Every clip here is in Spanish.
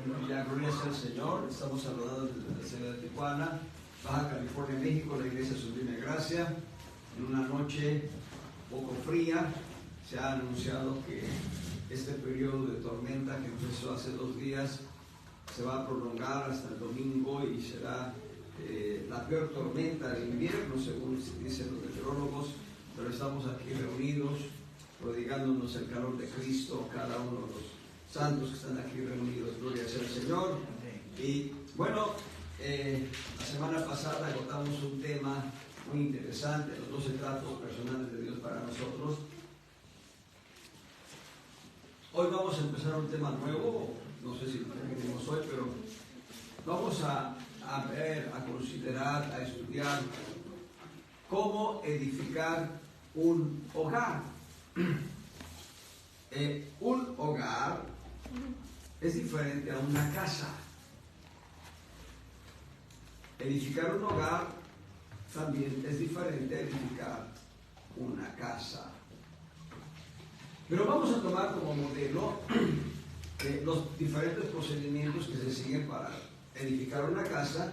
Aleluya, gloria sea al Señor. Estamos saludando desde la ciudad de Tijuana, Baja California, México, la Iglesia Sublime Gracia. En una noche poco fría, se ha anunciado que este periodo de tormenta que empezó hace 2 días se va a prolongar hasta el domingo y será la peor tormenta de invierno, según dicen los meteorólogos, pero estamos aquí reunidos, prodigándonos el calor de Cristo, cada uno de los santos que están aquí reunidos. Gloria sea al Señor. Y bueno, la semana pasada agotamos un tema muy interesante, los 12 tratos personales de Dios para nosotros. Hoy vamos a empezar un tema nuevo, no sé si lo terminemos hoy, pero vamos a ver, a considerar, a estudiar cómo edificar un hogar. Un hogar es diferente a una casa. Edificar un hogar también es diferente a edificar una casa. Pero vamos a tomar como modelo los diferentes procedimientos que se siguen para edificar una casa,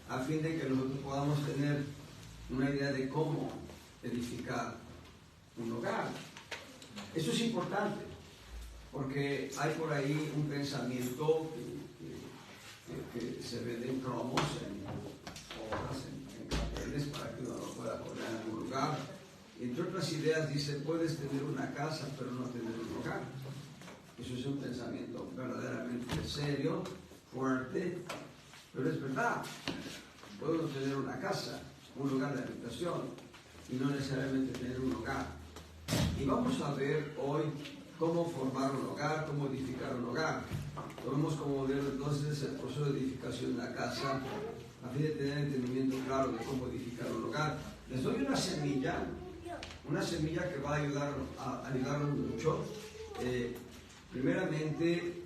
a fin de que nosotros podamos tener una idea de cómo edificar un hogar. Eso es importante, porque hay por ahí un pensamiento que se vende en cromos, en hojas, en carteles, para que uno lo pueda poner en algún lugar. Entre otras ideas dice, puedes tener una casa, pero no tener un hogar. Eso es un pensamiento verdaderamente serio, fuerte, pero es verdad. Podemos tener una casa, un lugar de habitación, y no necesariamente tener un hogar. Y vamos a ver hoy cómo formar un hogar, cómo edificar un hogar. Tomemos como modelo entonces el proceso de edificación de la casa, a fin de tener entendimiento claro de cómo edificar un hogar. Les doy una semilla que va a ayudarnos mucho. Primeramente,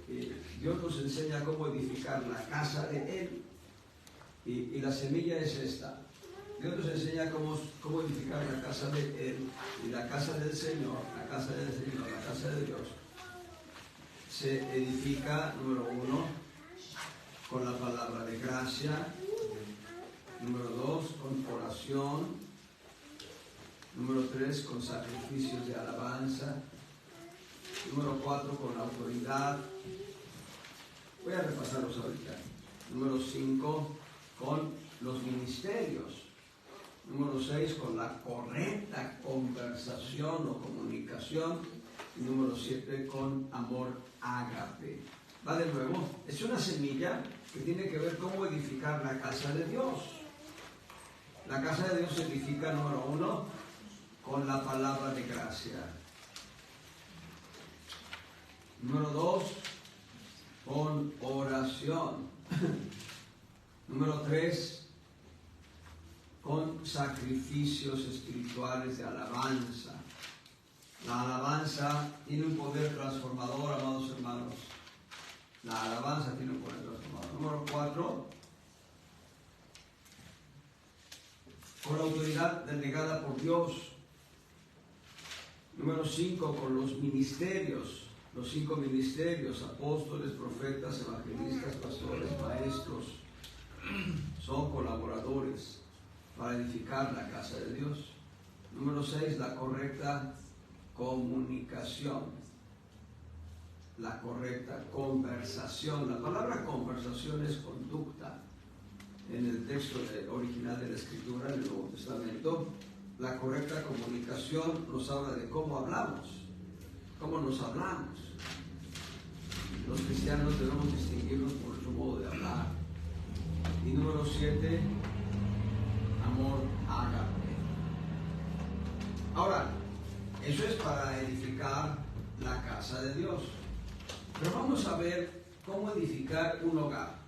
Dios nos enseña cómo edificar la casa de Él. Y la semilla es esta. Dios nos enseña cómo edificar la casa de Él y la casa del Señor, la casa de Dios. Se edifica, número 1, con la palabra de gracia. Número 2, con oración. Número 3, con sacrificios de alabanza. Número 4, con autoridad. Voy a repasarlos ahorita. Número 5, con los ministerios. Número 6, con la correcta conversación o comunicación. Y número 7, con amor ágape. Va de nuevo. Es una semilla que tiene que ver cómo edificar la casa de Dios. La casa de Dios se edifica, número 1, con la palabra de gracia. Número 2, con oración. Número 3, con sacrificios espirituales de alabanza. La alabanza tiene un poder transformador, amados hermanos. La alabanza tiene un poder transformador. Número 4, con la autoridad delegada por Dios. Número 5, con los ministerios. Los 5 ministerios: apóstoles, profetas, evangelistas, pastores, maestros. Son colaboradores para edificar la casa de Dios. Número 6, la correcta comunicación. La correcta conversación. La palabra conversación es conducta. En el texto original de la Escritura, en el Nuevo Testamento, la correcta comunicación nos habla de cómo hablamos, cómo nos hablamos. Los cristianos debemos distinguirnos por nuestro modo de hablar. Y número 7, amor ágape. Ahora, eso es para edificar la casa de Dios. Pero vamos a ver cómo edificar un hogar.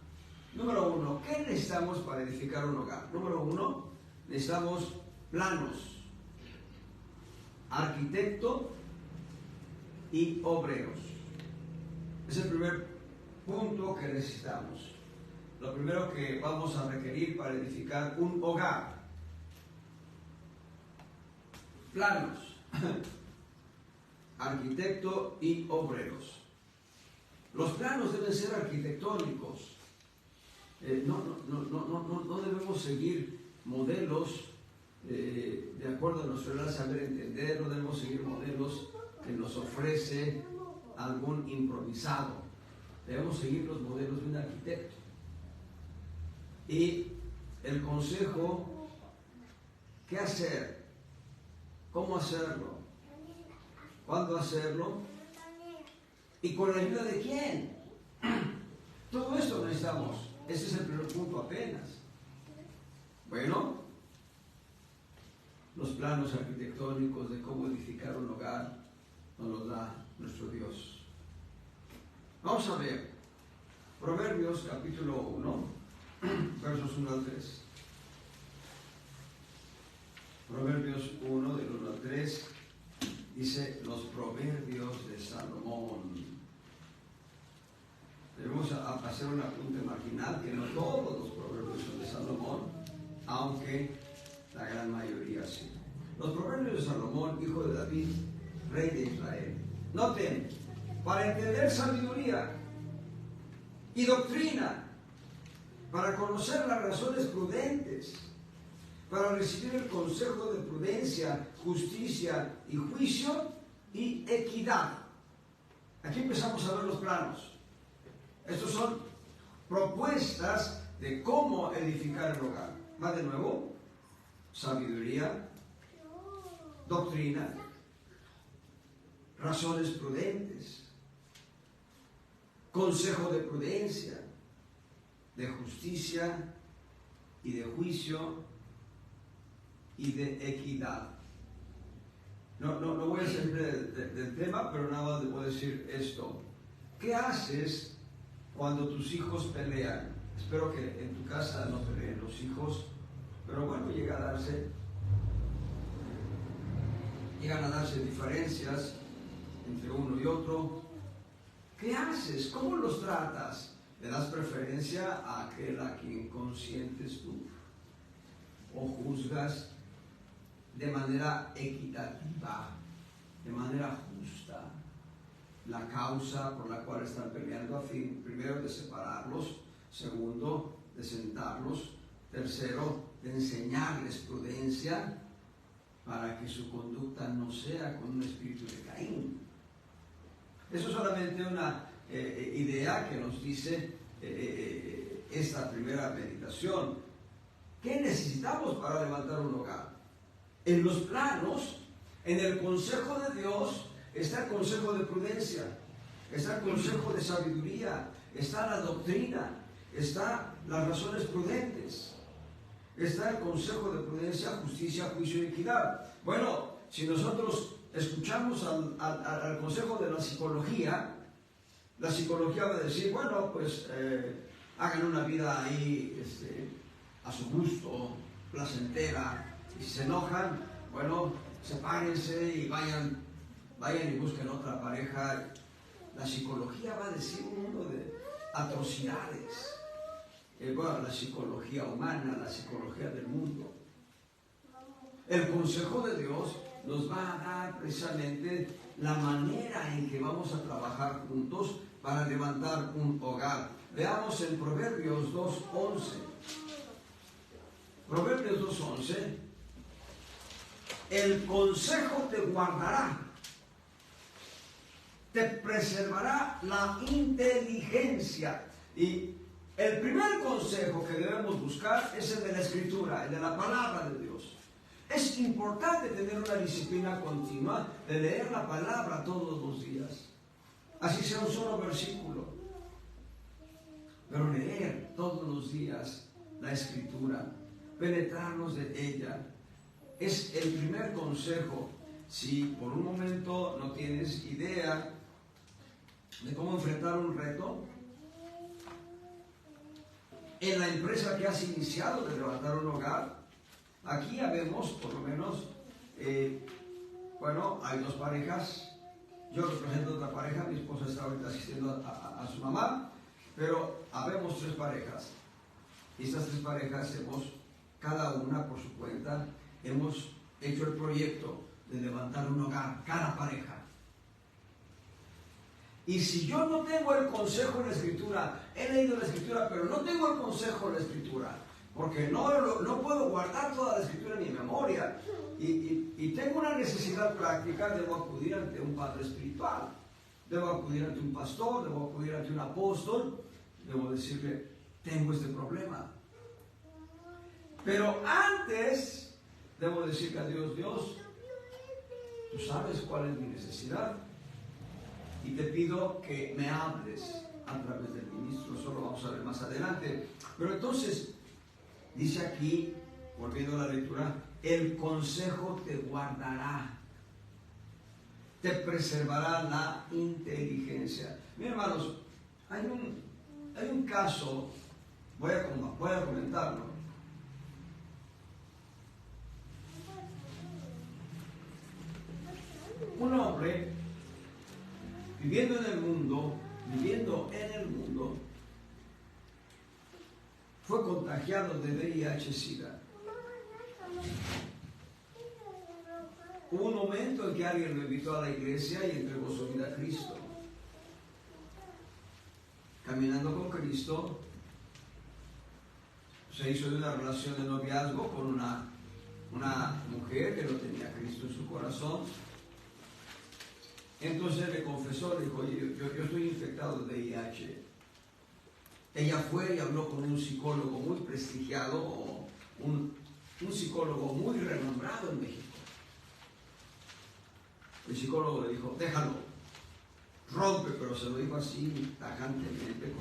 Número 1, ¿qué necesitamos para edificar un hogar? Número 1, necesitamos planos, arquitecto y obreros. Es el primer punto que necesitamos. Lo primero que vamos a requerir para edificar un hogar: planos, arquitecto y obreros. Los planos deben ser arquitectónicos. No debemos seguir modelos de acuerdo a nuestro gran saber entender, no debemos seguir modelos que nos ofrece algún improvisado. Debemos seguir los modelos de un arquitecto. Y el consejo, ¿qué hacer? ¿Cómo hacerlo? ¿Cuándo hacerlo? ¿Y con la ayuda de quién? Todo esto necesitamos. Ese es el primer punto apenas. Bueno, los planos arquitectónicos de cómo edificar un hogar nos los da nuestro Dios. Vamos a ver Proverbios capítulo 1, versos 1 al 3. Proverbios 1, del 1 al 3, dice los proverbios de Salomón. Debemos hacer un apunte marginal que no todos los proverbios son de Salomón, aunque la gran mayoría sí. Los proverbios de Salomón, hijo de David, rey de Israel. Noten, para entender sabiduría y doctrina, para conocer las razones prudentes, para recibir el consejo de prudencia, justicia y juicio y equidad. Aquí empezamos a ver los planos. Estos son propuestas de cómo edificar el hogar. Va de nuevo: sabiduría, doctrina, razones prudentes, consejo de prudencia, de justicia y de juicio y de equidad. No voy a salir del tema, pero nada más le puedo decir esto. ¿Qué haces cuando tus hijos pelean? Espero que en tu casa no peleen los hijos, pero bueno, llegan a darse diferencias entre uno y otro. ¿Qué haces? ¿Cómo los tratas? ¿Le das preferencia a aquel a quien consientes tú? ¿O juzgas de manera equitativa, de manera justa, la causa por la cual están peleando, a fin, primero, de separarlos, segundo, de sentarlos, tercero, de enseñarles prudencia para que su conducta no sea con un espíritu de Caín? Eso es solamente una idea que nos dice esta primera meditación. ¿Qué necesitamos para levantar un hogar? En los planos, en el consejo de Dios, está el consejo de prudencia, está el consejo de sabiduría, está la doctrina, está las razones prudentes, está el consejo de prudencia, justicia, juicio y equidad. Bueno, si nosotros escuchamos al consejo de la psicología va a decir, bueno, pues hagan una vida ahí a su gusto, placentera, y si se enojan, bueno, sepárense y vayan y busquen otra pareja. La psicología va a decir un mundo de atrocidades. Bueno, la psicología humana, la psicología del mundo. El consejo de Dios nos va a dar precisamente la manera en que vamos a trabajar juntos para levantar un hogar. Veamos en Proverbios 2:11. Proverbios 2:11. El consejo te guardará, te preservará la inteligencia. Y el primer consejo que debemos buscar es el de la Escritura, el de la palabra de Dios. Es importante tener una disciplina continua de leer la palabra todos los días, así sea un solo versículo, pero leer todos los días la Escritura, penetrarnos de ella, es el primer consejo. Si por un momento no tienes idea de cómo enfrentar un reto en la empresa que has iniciado de levantar un hogar, aquí ya vemos, por lo menos, bueno, hay dos parejas. Yo represento otra pareja, mi esposa está ahorita asistiendo a su mamá, pero habemos tres parejas. Y estas tres parejas cada una por su cuenta, hemos hecho el proyecto de levantar un hogar, cada pareja. Y si yo no tengo el consejo en la Escritura, he leído la Escritura, pero no tengo el consejo en la Escritura, porque no puedo guardar toda la Escritura en mi memoria, y tengo una necesidad práctica, debo acudir ante un padre espiritual, debo acudir ante un pastor, debo acudir ante un apóstol, debo decirle, tengo este problema. Pero antes, debo decirle a Dios, Dios, tú sabes cuál es mi necesidad, y te pido que me hables a través del ministro. Eso lo vamos a ver más adelante. Pero entonces, dice aquí, volviendo a la lectura, el consejo te guardará, te preservará la inteligencia. Miren, hermanos, hay un caso, voy a comentarlo. Un hombre viviendo en el mundo, fue contagiado de VIH-Sida. Hubo un momento en que alguien lo invitó a la iglesia y entregó su vida a Cristo. Caminando con Cristo, se hizo de una relación de noviazgo con una mujer que no tenía a Cristo en su corazón. Entonces le confesó, le dijo, oye, yo estoy infectado de VIH. Ella fue y habló con un psicólogo muy prestigiado, un psicólogo muy renombrado en México. El psicólogo le dijo, déjalo, rompe, pero se lo dijo así tajantemente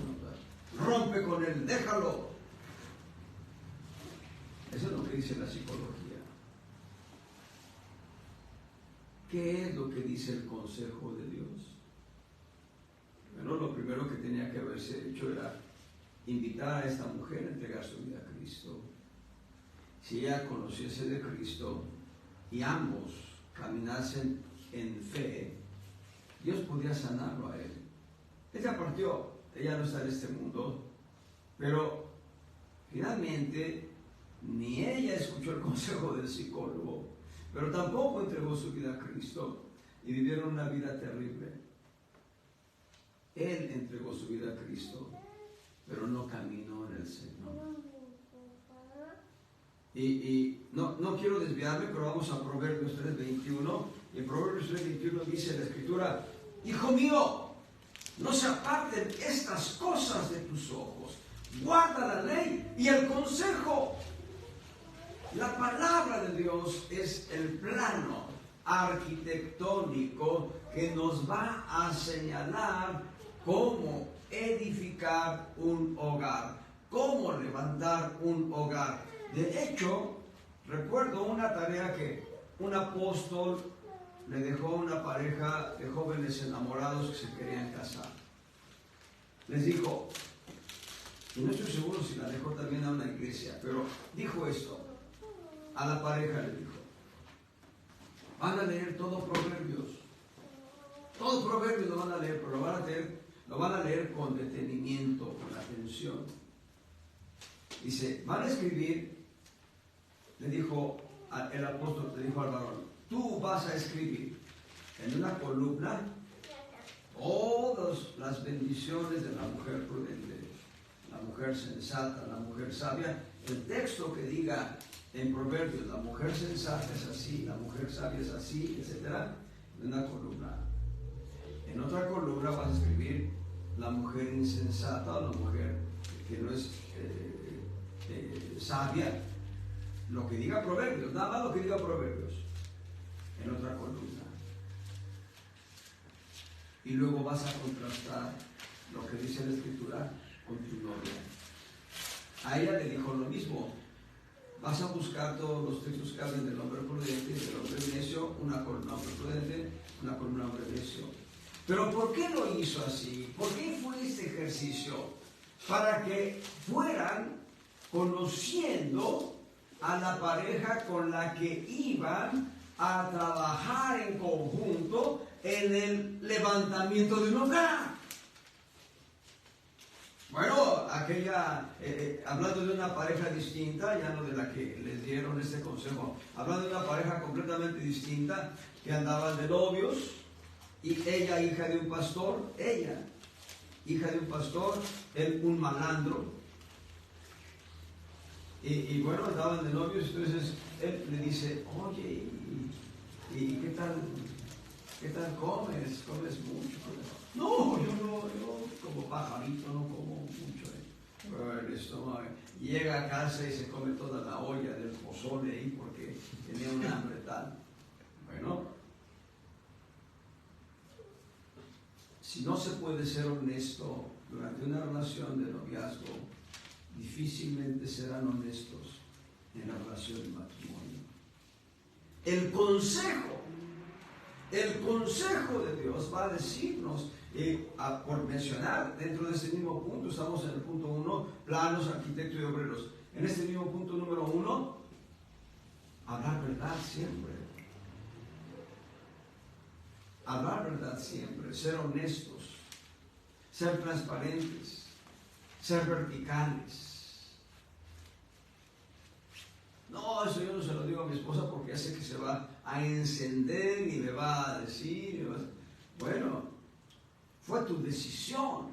rompe con él, déjalo. Eso es lo que dice la psicología. ¿Qué es lo que dice el consejo de Dios? Bueno, lo primero que tenía que haberse hecho era invitar a esta mujer a entregar su vida a Cristo. Si ella conociese de Cristo y ambos caminasen en fe, Dios podía sanarlo a él. Ella partió, ella no está en este mundo, pero finalmente ni ella escuchó el consejo del psicólogo, pero tampoco entregó su vida a Cristo y vivieron una vida terrible. Él entregó su vida a Cristo, pero no caminó en el Señor. Y no quiero desviarme, pero vamos a Proverbios 3:21. Y en Proverbios 3:21 dice la Escritura, hijo mío, no se aparten estas cosas de tus ojos, guarda la ley y el consejo. La palabra de Dios es el plano arquitectónico que nos va a señalar cómo edificar un hogar, cómo levantar un hogar. De hecho, recuerdo una tarea que un apóstol le dejó a una pareja de jóvenes enamorados que se querían casar. Les dijo, y no estoy seguro si la dejó también a una iglesia, pero dijo esto. A la pareja le dijo, van a leer todo Proverbios lo van a leer, pero lo van a leer con detenimiento, con atención. Dice, van a escribir, le dijo el apóstol, le dijo al varón, tú vas a escribir en una columna todas las bendiciones de la mujer prudente, la mujer sensata, la mujer sabia. El texto que diga en Proverbios, la mujer sensata es así, la mujer sabia es así, etc., en una columna. En otra columna vas a escribir la mujer insensata o la mujer que no es sabia, lo que diga Proverbios, nada más lo que diga Proverbios, en otra columna. Y luego vas a contrastar lo que dice la Escritura con tu novia. A ella le dijo lo mismo. Vas a buscar todos los textos que hablan del hombre prudente y del hombre necio, una columna hombre prudente, una columna hombre necio. Pero ¿por qué lo hizo así? ¿Por qué fue este ejercicio? Para que fueran conociendo a la pareja con la que iban a trabajar en conjunto en el levantamiento de un hogar. Bueno, hablando de una pareja distinta, ya no de la que les dieron este consejo, hablando de una pareja completamente distinta, que andaban de novios Y ella, hija de un pastor, él un malandro. Y bueno, andaban de novios, entonces él le dice, oye, ¿y qué tal comes? ¿Comes mucho? No, yo como pajarito, no como mucho. Pero el estómago, llega a casa y se come toda la olla del pozole ahí porque tenía un hambre tal. Bueno, si no se puede ser honesto durante una relación de noviazgo, difícilmente serán honestos en la relación de matrimonio. El consejo de Dios va a decirnos, por mencionar, dentro de ese mismo punto, estamos en el punto 1, planos, arquitectos y obreros. En este mismo punto número 1, hablar verdad siempre. Hablar verdad siempre, ser honestos, ser transparentes, ser verticales. No, eso yo no se lo digo a mi esposa porque ya sé que se va a encender y me va a decir. Bueno, fue tu decisión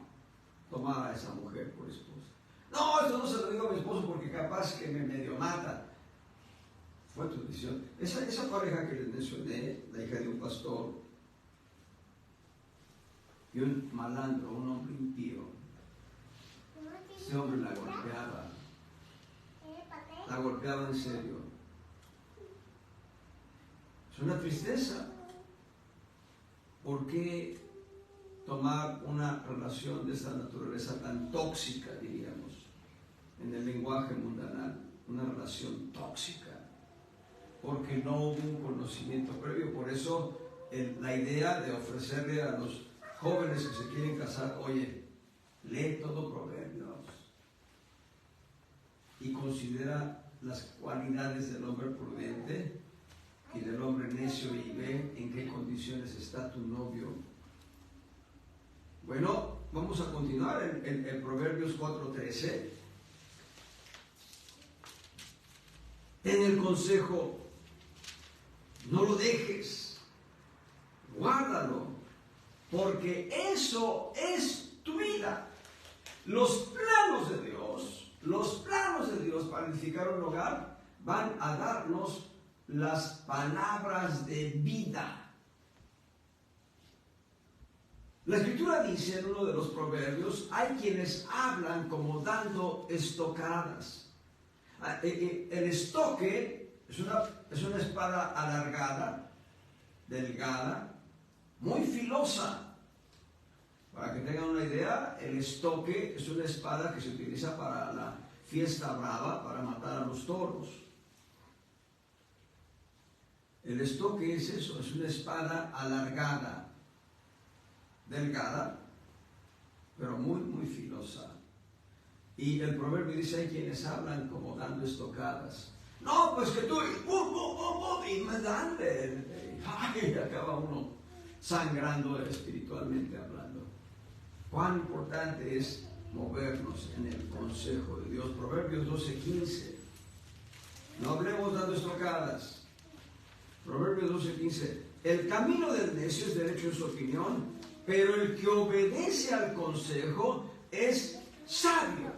tomar a esa mujer por esposa. No, eso no se lo digo a mi esposo porque capaz que me medio mata. Fue tu decisión. Esa pareja que les mencioné, la hija de un pastor y un malandro, un hombre impío, ese hombre la golpeaba en serio. Es una tristeza. ¿Por qué tomar una relación de esa naturaleza tan tóxica, diríamos, en el lenguaje mundanal? Una relación tóxica, porque no hubo un conocimiento previo. Por eso la idea de ofrecerle a los jóvenes que se quieren casar, oye, lee todo Proverbios y considera las cualidades del hombre prudente y del hombre necio y ve en qué condiciones está tu novio. Bueno, vamos a continuar en Proverbios 4:13. Ten el consejo, no lo dejes, guárdalo, porque eso es tu vida. Los planos de Dios para edificar un hogar van a darnos las palabras de vida. La Escritura dice en uno de los proverbios, hay quienes hablan como dando estocadas. El estoque es una espada alargada, delgada, muy filosa. Para que tengan una idea, el estoque es una espada que se utiliza para la fiesta brava, para matar a los toros. El estoque es eso, es una espada alargada, delgada, pero muy, muy filosa. Y el proverbio dice, hay quienes hablan como dando estocadas. No, pues que tú, y me dan, y acaba uno sangrando espiritualmente hablando. Cuán importante es movernos en el consejo de Dios. Proverbios 12:15. No hablemos dando estocadas. Proverbios 12:15. El camino del necio es derecho en su opinión, pero el que obedece al consejo es sabio.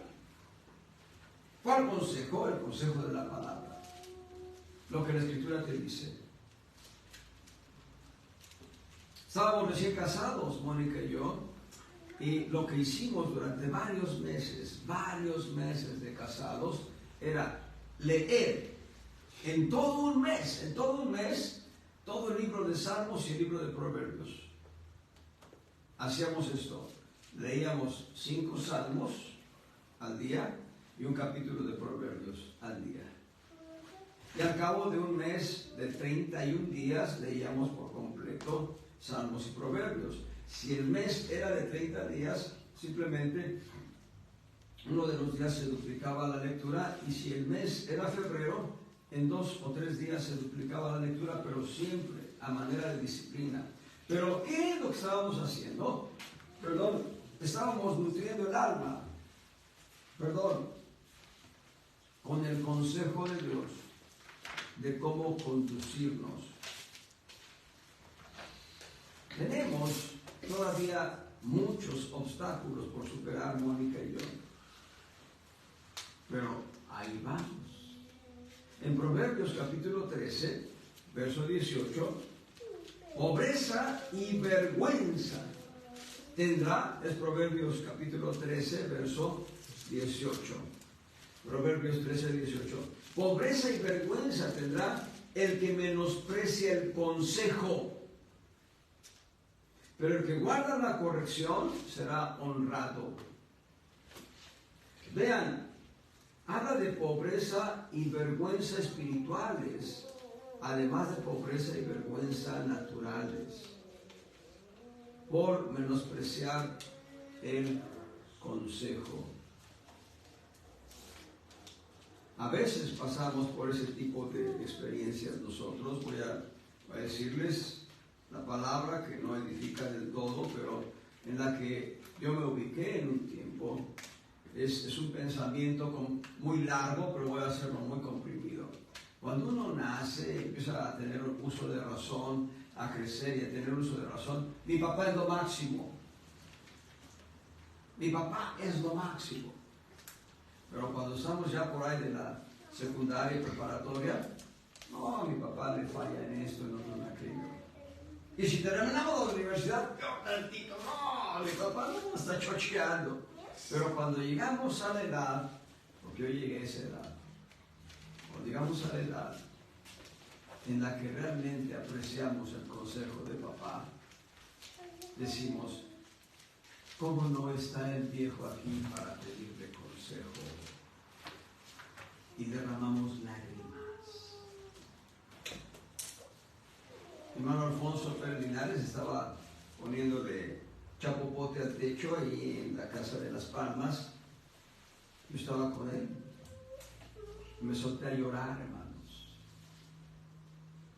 ¿Cuál consejo? El consejo de la palabra. Lo que la Escritura te dice. Estábamos recién casados, Mónica y yo, y lo que hicimos durante varios meses de casados, era leer en todo un mes, todo el libro de Salmos y el libro de Proverbios. Hacíamos esto, leíamos 5 salmos al día y un capítulo de Proverbios al día. Y al cabo de un mes de 31 días leíamos por completo Salmos y Proverbios. Si el mes era de 30 días, simplemente uno de los días se duplicaba la lectura, y si el mes era febrero, en 2 o 3 días se duplicaba la lectura, pero siempre a manera de disciplina. Pero ¿qué es lo que estábamos haciendo? Estábamos nutriendo el alma, con el consejo de Dios de cómo conducirnos. Tenemos todavía muchos obstáculos por superar, Mónica y yo. Pero ahí vamos. En Proverbios capítulo 13, verso 18, pobreza y vergüenza tendrá, es Proverbios capítulo 13, verso 18. Proverbios 13, 18. Pobreza y vergüenza tendrá el que menosprecia el consejo, pero el que guarda la corrección será honrado. Vean, habla de pobreza y vergüenza espirituales, además de pobreza y vergüenza naturales, por menospreciar el consejo. A veces pasamos por ese tipo de experiencias nosotros. Voy a decirles la palabra que no edifica del todo, pero en la que yo me ubiqué en un tiempo. Es un pensamiento muy largo, pero voy a hacerlo muy comprimido. Cuando uno nace, empieza a tener uso de razón, a crecer y a tener uso de razón, mi papá es lo máximo. Mi papá es lo máximo. Pero cuando estamos ya por ahí de la secundaria y preparatoria, no, mi papá le falla en esto, en otro, en aquello. Y si terminamos la universidad, yo tantito, no, mi papá no está chocheando. Pero cuando llegamos a la edad, porque yo llegué a esa edad, cuando llegamos a la edad en la que realmente apreciamos el consejo de papá, decimos, ¿cómo no está el viejo aquí para pedirle consejo? Y derramamos lágrimas. Mi hermano Alfonso Pérez Linares estaba poniéndole chapopote al techo ahí en la casa de Las Palmas. Yo estaba con él. Me solté a llorar, hermanos,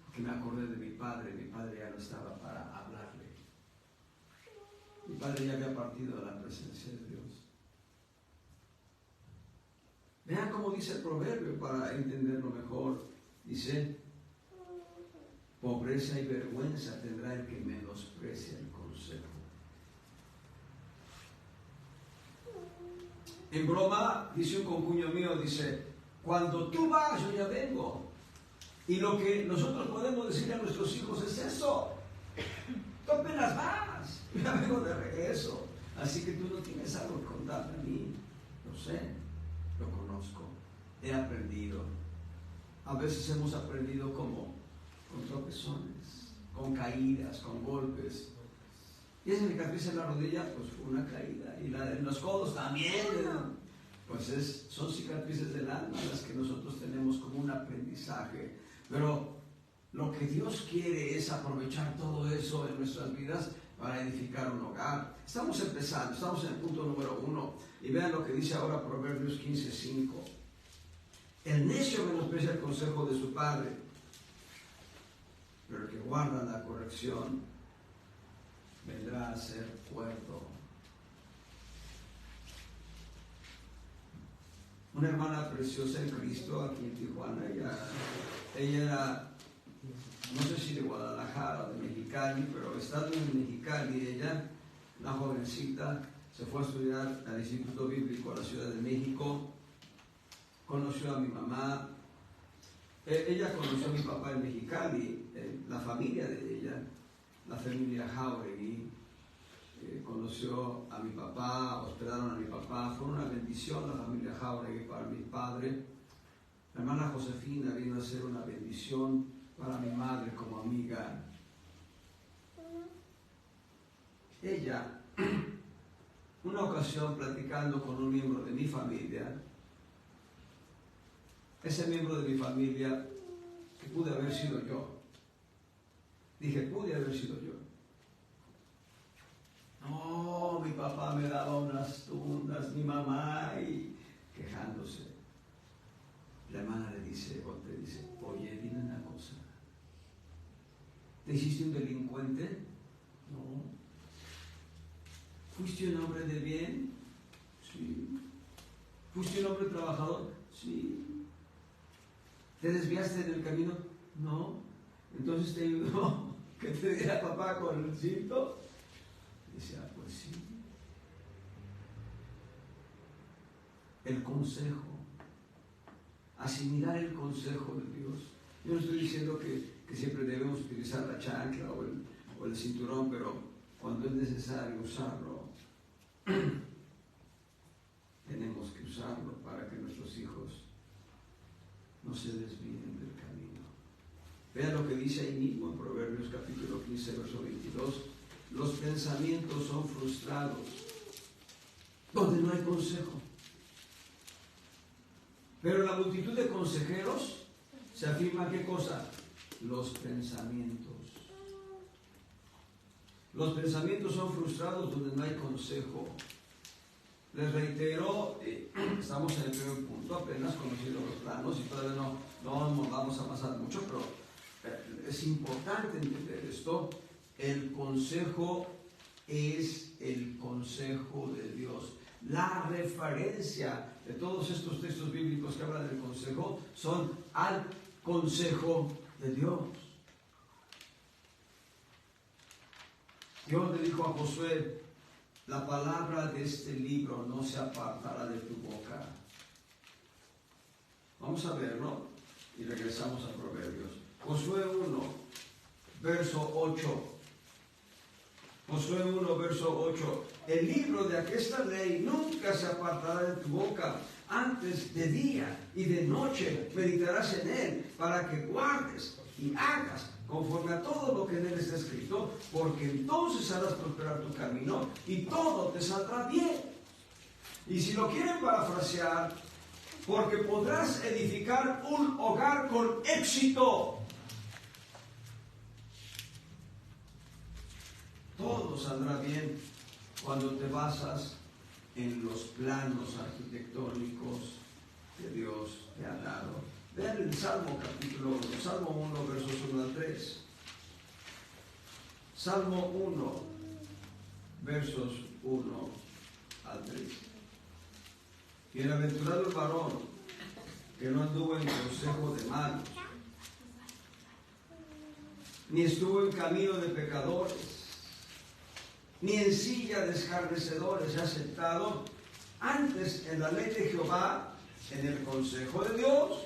porque me acordé de mi padre. Mi padre ya no estaba para hablarle. Mi padre ya había partido de la presencia de Dios. Vean cómo dice el proverbio para entenderlo mejor. Dice, pobreza y vergüenza tendrá el que menosprecia el consejo. En broma, dice un concuño mío, dice, cuando tú vas, yo ya vengo. Y lo que nosotros podemos decirle a nuestros hijos es eso. Tú apenas vas, yo ya vengo de regreso. Así que tú no tienes algo que contarme a mí. Lo sé, lo conozco, he aprendido. A veces hemos aprendido como con tropezones, con caídas, con golpes. Y esa cicatriz en la rodilla, pues fue una caída. Y la en los codos también, pues son cicatrices del alma las que nosotros tenemos como un aprendizaje. Pero lo que Dios quiere es aprovechar todo eso en nuestras vidas para edificar un hogar. Estamos empezando, estamos en el punto número 1. Y vean lo que dice ahora Proverbios 15:5. El necio menosprecia el consejo de su padre, pero el que guarda la corrección vendrá a ser cuerdo. Una hermana preciosa en Cristo aquí en Tijuana, ella era, no sé si de Guadalajara o de Mexicali, pero estando en Mexicali, ella, una jovencita, se fue a estudiar al Instituto Bíblico a la Ciudad de México, conoció a mi mamá, ella conoció a mi papá en Mexicali, la familia de ella, la familia Jauregui, conoció a mi papá, hospedaron a mi papá, fue una bendición la familia Jauregui para mi padre. La hermana Josefina vino a ser una bendición para mi madre como amiga. Ella, una ocasión platicando con un miembro de mi familia, ese miembro de mi familia, que pude haber sido yo, dije, pude haber sido yo. No, mi papá me daba unas tundas, mi mamá, y quejándose. La hermana le dice, oye, dime una cosa. ¿Te hiciste un delincuente? No. ¿Fuiste un hombre de bien? Sí. ¿Fuiste un hombre trabajador? Sí. ¿Te desviaste del camino? No. Entonces te ayudó. que te diera papá con el cinto. Decía, pues sí. El consejo, asimilar el consejo de Dios. Yo no estoy diciendo que siempre debemos utilizar la chancla o el cinturón, pero cuando es necesario usarlo, tenemos que usarlo para que nuestros hijos no se desvíen del camino. Vean lo que dice ahí mismo en Proverbios capítulo 15, verso 22. Los pensamientos son frustrados donde no hay consejo. Pero la multitud de consejeros se afirma ¿qué cosa? Los pensamientos. Los pensamientos son frustrados donde no hay consejo. Les reitero, estamos en el primer punto, apenas conociendo los planos y todavía no nos vamos a pasar mucho, pero es importante entender esto. El consejo es el consejo de Dios. La referencia de todos estos textos bíblicos que hablan del consejo son al consejo de Dios. Dios le dijo a Josué, la palabra de este libro no se apartará de tu boca. Vamos a verlo y regresamos a Proverbios. Josué 1, verso 8. Josué 1, verso 8. El libro de aquesta ley nunca se apartará de tu boca. Antes de día y de noche meditarás en él, para que guardes y hagas conforme a todo lo que en él está escrito, porque entonces harás prosperar tu camino y todo te saldrá bien. Y si lo quieren parafrasear, porque podrás edificar un hogar con éxito. Todo saldrá bien cuando te basas en los planos arquitectónicos que Dios te ha dado. Vean el Salmo capítulo 1, Salmo 1, versos 1 al 3. Salmo 1, versos 1 al 3. Bienaventurado el varón que no anduvo en consejo de malos, ni estuvo en camino de pecadores, ni en silla de escarnecedores ha sentado, antes en la ley de Jehová, en el consejo de Dios,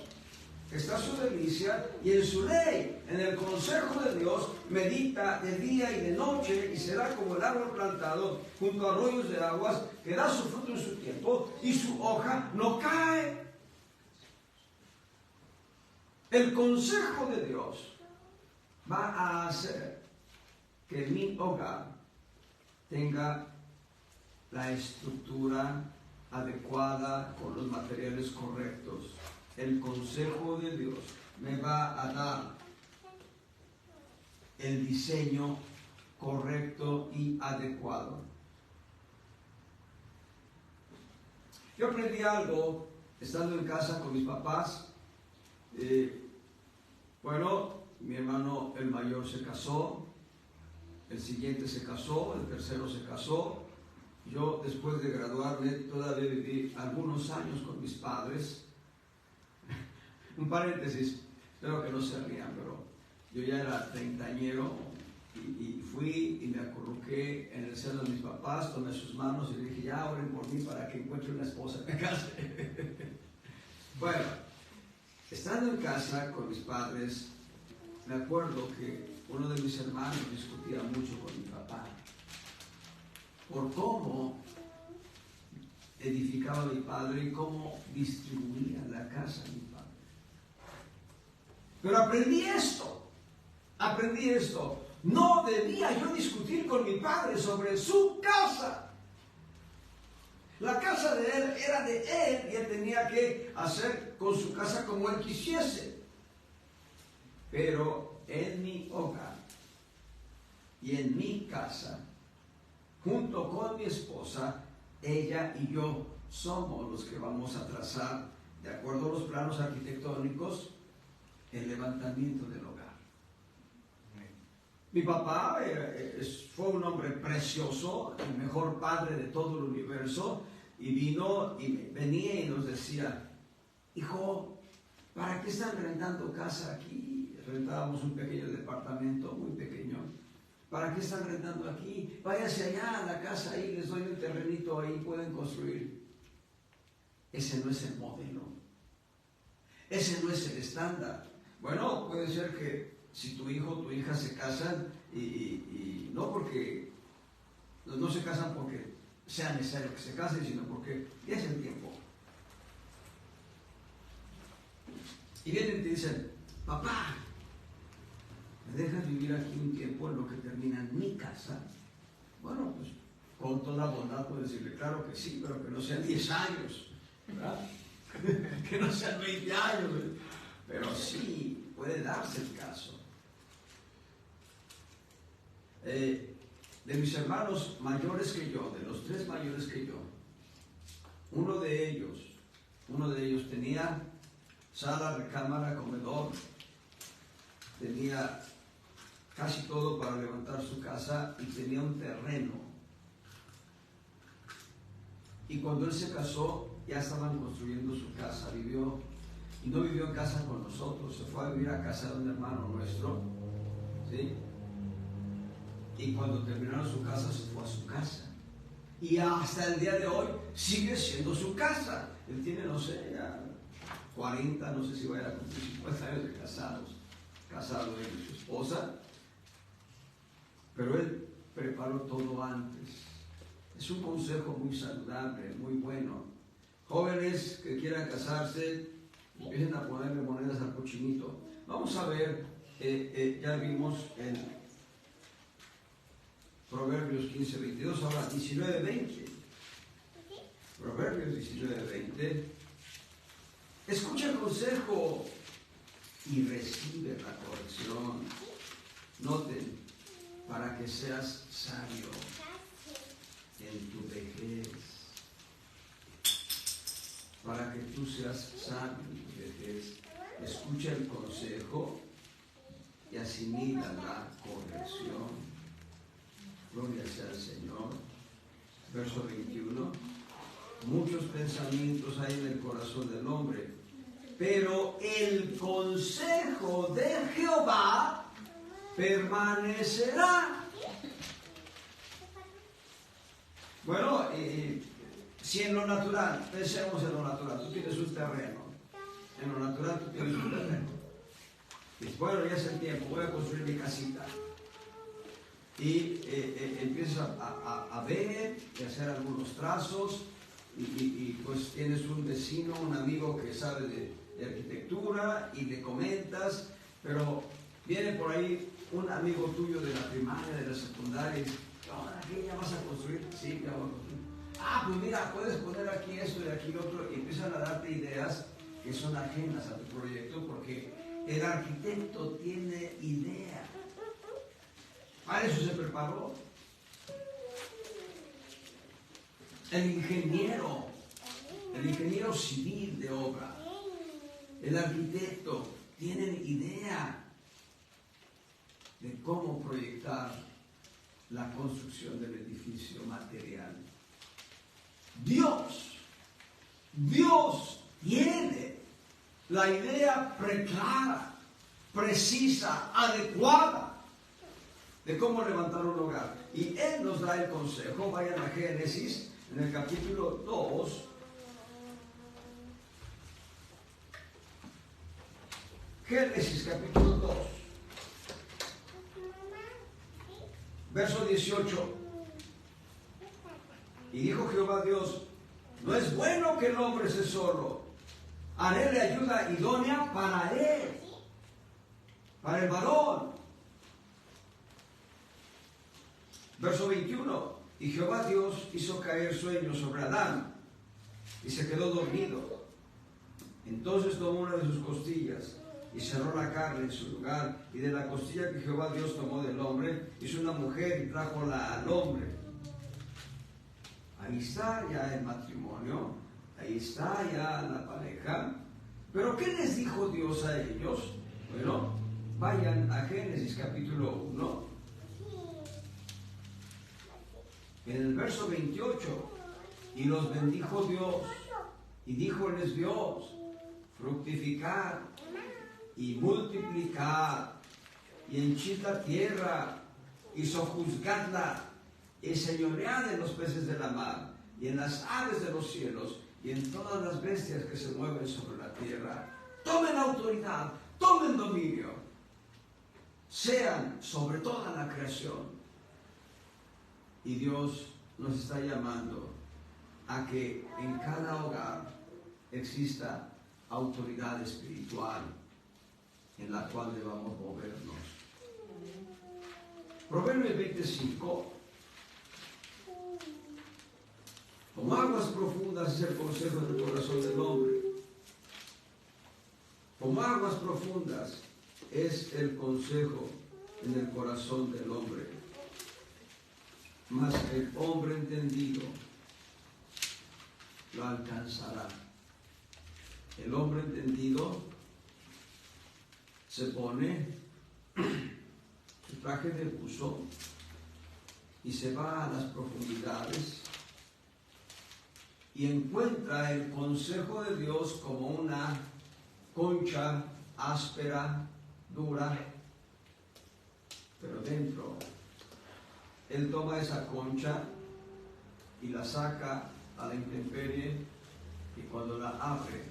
está su delicia, y en su ley, en el consejo de Dios, medita de día y de noche, y será como el árbol plantado junto a arroyos de aguas, que da su fruto en su tiempo, y su hoja no cae. El consejo de Dios va a hacer que mi hogar tenga la estructura adecuada con los materiales correctos. El consejo de Dios me va a dar el diseño correcto y adecuado. Yo aprendí algo estando en casa con mis papás. Mi hermano el mayor se casó, el siguiente se casó, el tercero se casó. Yo, después de graduarme, todavía viví algunos años con mis padres. Un paréntesis, espero que no se rían, pero yo ya era treintañero y fui y me acurruqué en el seno de mis papás, tomé sus manos y le dije, ya oren por mí para que encuentre una esposa que me case. Bueno, estando en casa con mis padres, me acuerdo que uno de mis hermanos discutía mucho con mi papá por cómo edificaba mi padre y cómo distribuía la casa de mi padre. Pero aprendí esto. No debía yo discutir con mi padre sobre su casa. La casa de él era de él y él tenía que hacer con su casa como él quisiese. Pero en mi hogar y en mi casa, junto con mi esposa, ella y yo somos los que vamos a trazar, de acuerdo a los planos arquitectónicos, el levantamiento del hogar. Mi papá fue un hombre precioso, el mejor padre de todo el universo, y venía y nos decía, hijo, ¿para qué están rentando casa aquí? Rentábamos un pequeño departamento, muy pequeño, ¿Para qué están rentando aquí? Váyanse allá a la casa, ahí les doy un terrenito, ahí pueden construir. Ese no es el modelo. Ese no es el estándar. Bueno, puede ser que si tu hijo o tu hija se casan y no porque no se casan porque sea necesario que se casen, sino porque ya es el tiempo. Y vienen y te dicen, papá, ¿me dejas vivir aquí un tiempo en lo que termina mi casa? Bueno, pues con toda bondad puedo decirle, claro que sí, pero que no sean 10 años, ¿verdad? Que no sean 20 años, pero sí, puede darse el caso. De mis hermanos mayores que yo, de los 3 mayores que yo, uno de ellos tenía sala, recámara, comedor, tenía casi todo para levantar su casa y tenía un terreno. Y cuando él se casó, ya estaban construyendo su casa, y no vivió en casa con nosotros, se fue a vivir a casa de un hermano nuestro, ¿sí? Y cuando terminaron su casa, se fue a su casa. Y hasta el día de hoy sigue siendo su casa. Él tiene, no sé, ya 40, no sé si vaya a cumplir 50 años de casado él y su esposa. Pero él preparó todo antes. Es un consejo muy saludable, muy bueno. Jóvenes que quieran casarse, empiecen a ponerle monedas al cochinito. Vamos a ver, ya vimos en Proverbios 15:22, ahora 19:20. Proverbios 19:20. Escucha el consejo y recibe la corrección. Noten, para que seas sabio en tu vejez. Para que tú seas sabio en tu vejez. Escucha el consejo y asimila la corrección. Gloria sea al Señor. Verso 21. Muchos pensamientos hay en el corazón del hombre, pero el consejo de Jehová permanecerá. Bueno, si en lo natural, pensemos en lo natural, tú tienes un terreno. En lo natural tú tienes un terreno. Dices, bueno, ya es el tiempo, voy a construir mi casita. Y empiezas a ver y hacer algunos trazos y pues tienes un vecino, un amigo que sabe de arquitectura y le comentas, pero viene por ahí un amigo tuyo de la primaria, de la secundaria y dice, ahora ¿qué ya vas a construir? Sí, ya voy a construir. Ah, pues mira, puedes poner aquí esto y aquí lo otro, y empiezan a darte ideas que son ajenas a tu proyecto porque el arquitecto tiene idea. Para eso se preparó. El ingeniero civil de obra, el arquitecto, tienen idea de cómo proyectar la construcción del edificio material. Dios tiene la idea preclara, precisa, adecuada de cómo levantar un hogar. Y Él nos da el consejo. Vayan a Génesis, en el capítulo 2. Génesis, capítulo 2. Verso 18. Y dijo Jehová Dios, no es bueno que el hombre esté solo. Haréle ayuda idónea para él, para el varón. Verso 21. Y Jehová Dios hizo caer sueño sobre Adán y se quedó dormido. Entonces tomó una de sus costillas y cerró la carne en su lugar, y de la costilla que Jehová Dios tomó del hombre hizo una mujer y trájola al hombre. Ahí está ya el matrimonio, ahí está ya la pareja. Pero ¿qué les dijo Dios a ellos? Bueno, vayan a Génesis capítulo 1. En el verso 28, y los bendijo Dios, y díjoles Dios, fructificad y multiplicad, y henchid la tierra, y sojuzgadla, y señoread en los peces de la mar, y en las aves de los cielos, y en todas las bestias que se mueven sobre la tierra. Tomen autoridad, tomen dominio, sean sobre toda la creación. Y Dios nos está llamando a que en cada hogar exista autoridad espiritual en la cual debamos movernos. Proverbios 25. Como aguas profundas es el consejo del corazón del hombre. Como aguas profundas es el consejo en el corazón del hombre. Mas el hombre entendido lo alcanzará. El hombre entendido se pone su traje de buzo y se va a las profundidades y encuentra el consejo de Dios como una concha áspera, dura, pero dentro él toma esa concha y la saca a la intemperie, y cuando la abre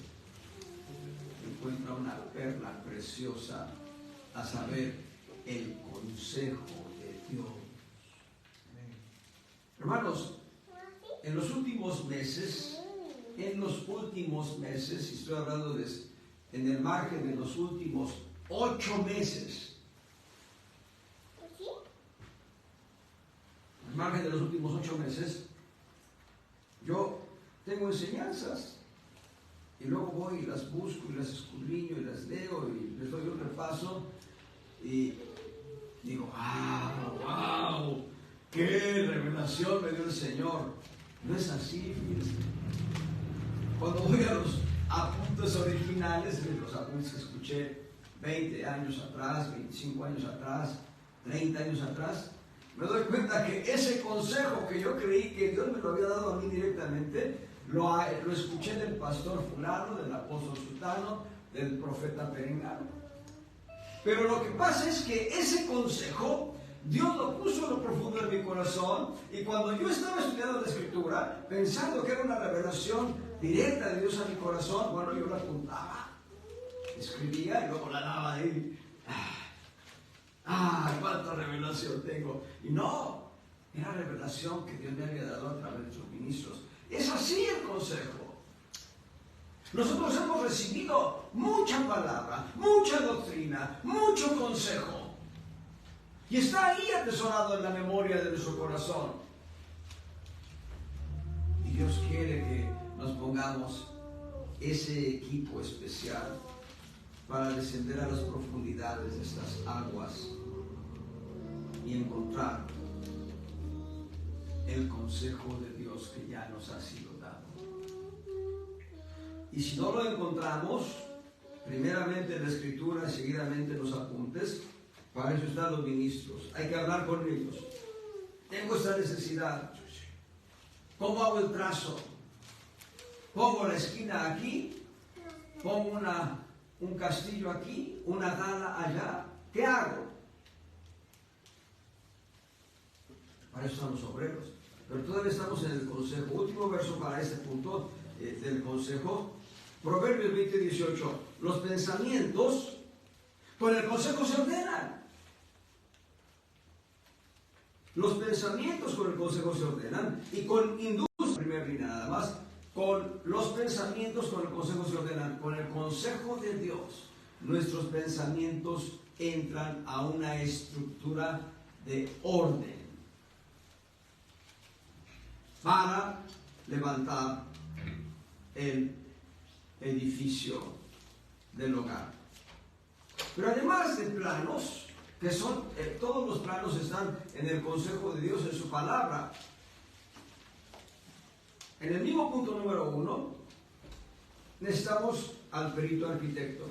encuentra una perla preciosa, a saber, el consejo de Dios. Hermanos, en los últimos meses, y estoy hablando en el margen de los últimos 8 meses, en el margen de los últimos 8 meses, yo tengo enseñanzas y luego voy y las busco y las escudriño y las leo y les doy un repaso y digo, wow, qué revelación me dio el Señor. No es así, fíjense. Cuando voy a los apuntes originales, los apuntes que escuché 20 años atrás, 25 años atrás, 30 años atrás, me doy cuenta que ese consejo que yo creí que Dios me lo había dado a mí directamente, lo escuché del pastor fulano, del apóstol sultano, del profeta perengano. Pero lo que pasa es que ese consejo Dios lo puso en lo profundo de mi corazón, y cuando yo estaba estudiando la Escritura, pensando que era una revelación directa de Dios a mi corazón, bueno, yo la apuntaba, escribía y luego la daba ahí. ¡Cuánta revelación tengo! Y no, era revelación que Dios me había dado a través de sus ministros. Es así el consejo. Nosotros hemos recibido mucha palabra, mucha doctrina, mucho consejo. Y está ahí atesorado en la memoria de nuestro corazón. Y Dios quiere que nos pongamos ese equipo especial para descender a las profundidades de estas aguas y encontrar el consejo de Dios que ya nos ha sido dado. Y si no lo encontramos, primeramente en la Escritura y seguidamente en los apuntes, para eso están los ministros. Hay que hablar con ellos. Tengo esta necesidad. ¿Cómo hago el trazo? ¿Pongo la esquina aquí? ¿Pongo un castillo aquí? ¿Una gala allá? ¿Qué hago? Para eso están los obreros. Pero todavía estamos en el consejo. Último verso para este punto del consejo. Proverbios 20:18. Los pensamientos con el consejo se ordenan. Los pensamientos con el consejo se ordenan, y con industria, primero y nada más, con los pensamientos con el consejo se ordenan. Con el consejo de Dios, nuestros pensamientos entran a una estructura de orden para levantar el edificio del hogar. Pero además de planos, que son, todos los planos están en el consejo de Dios, en su palabra. En el mismo punto número 1, necesitamos al perito arquitecto.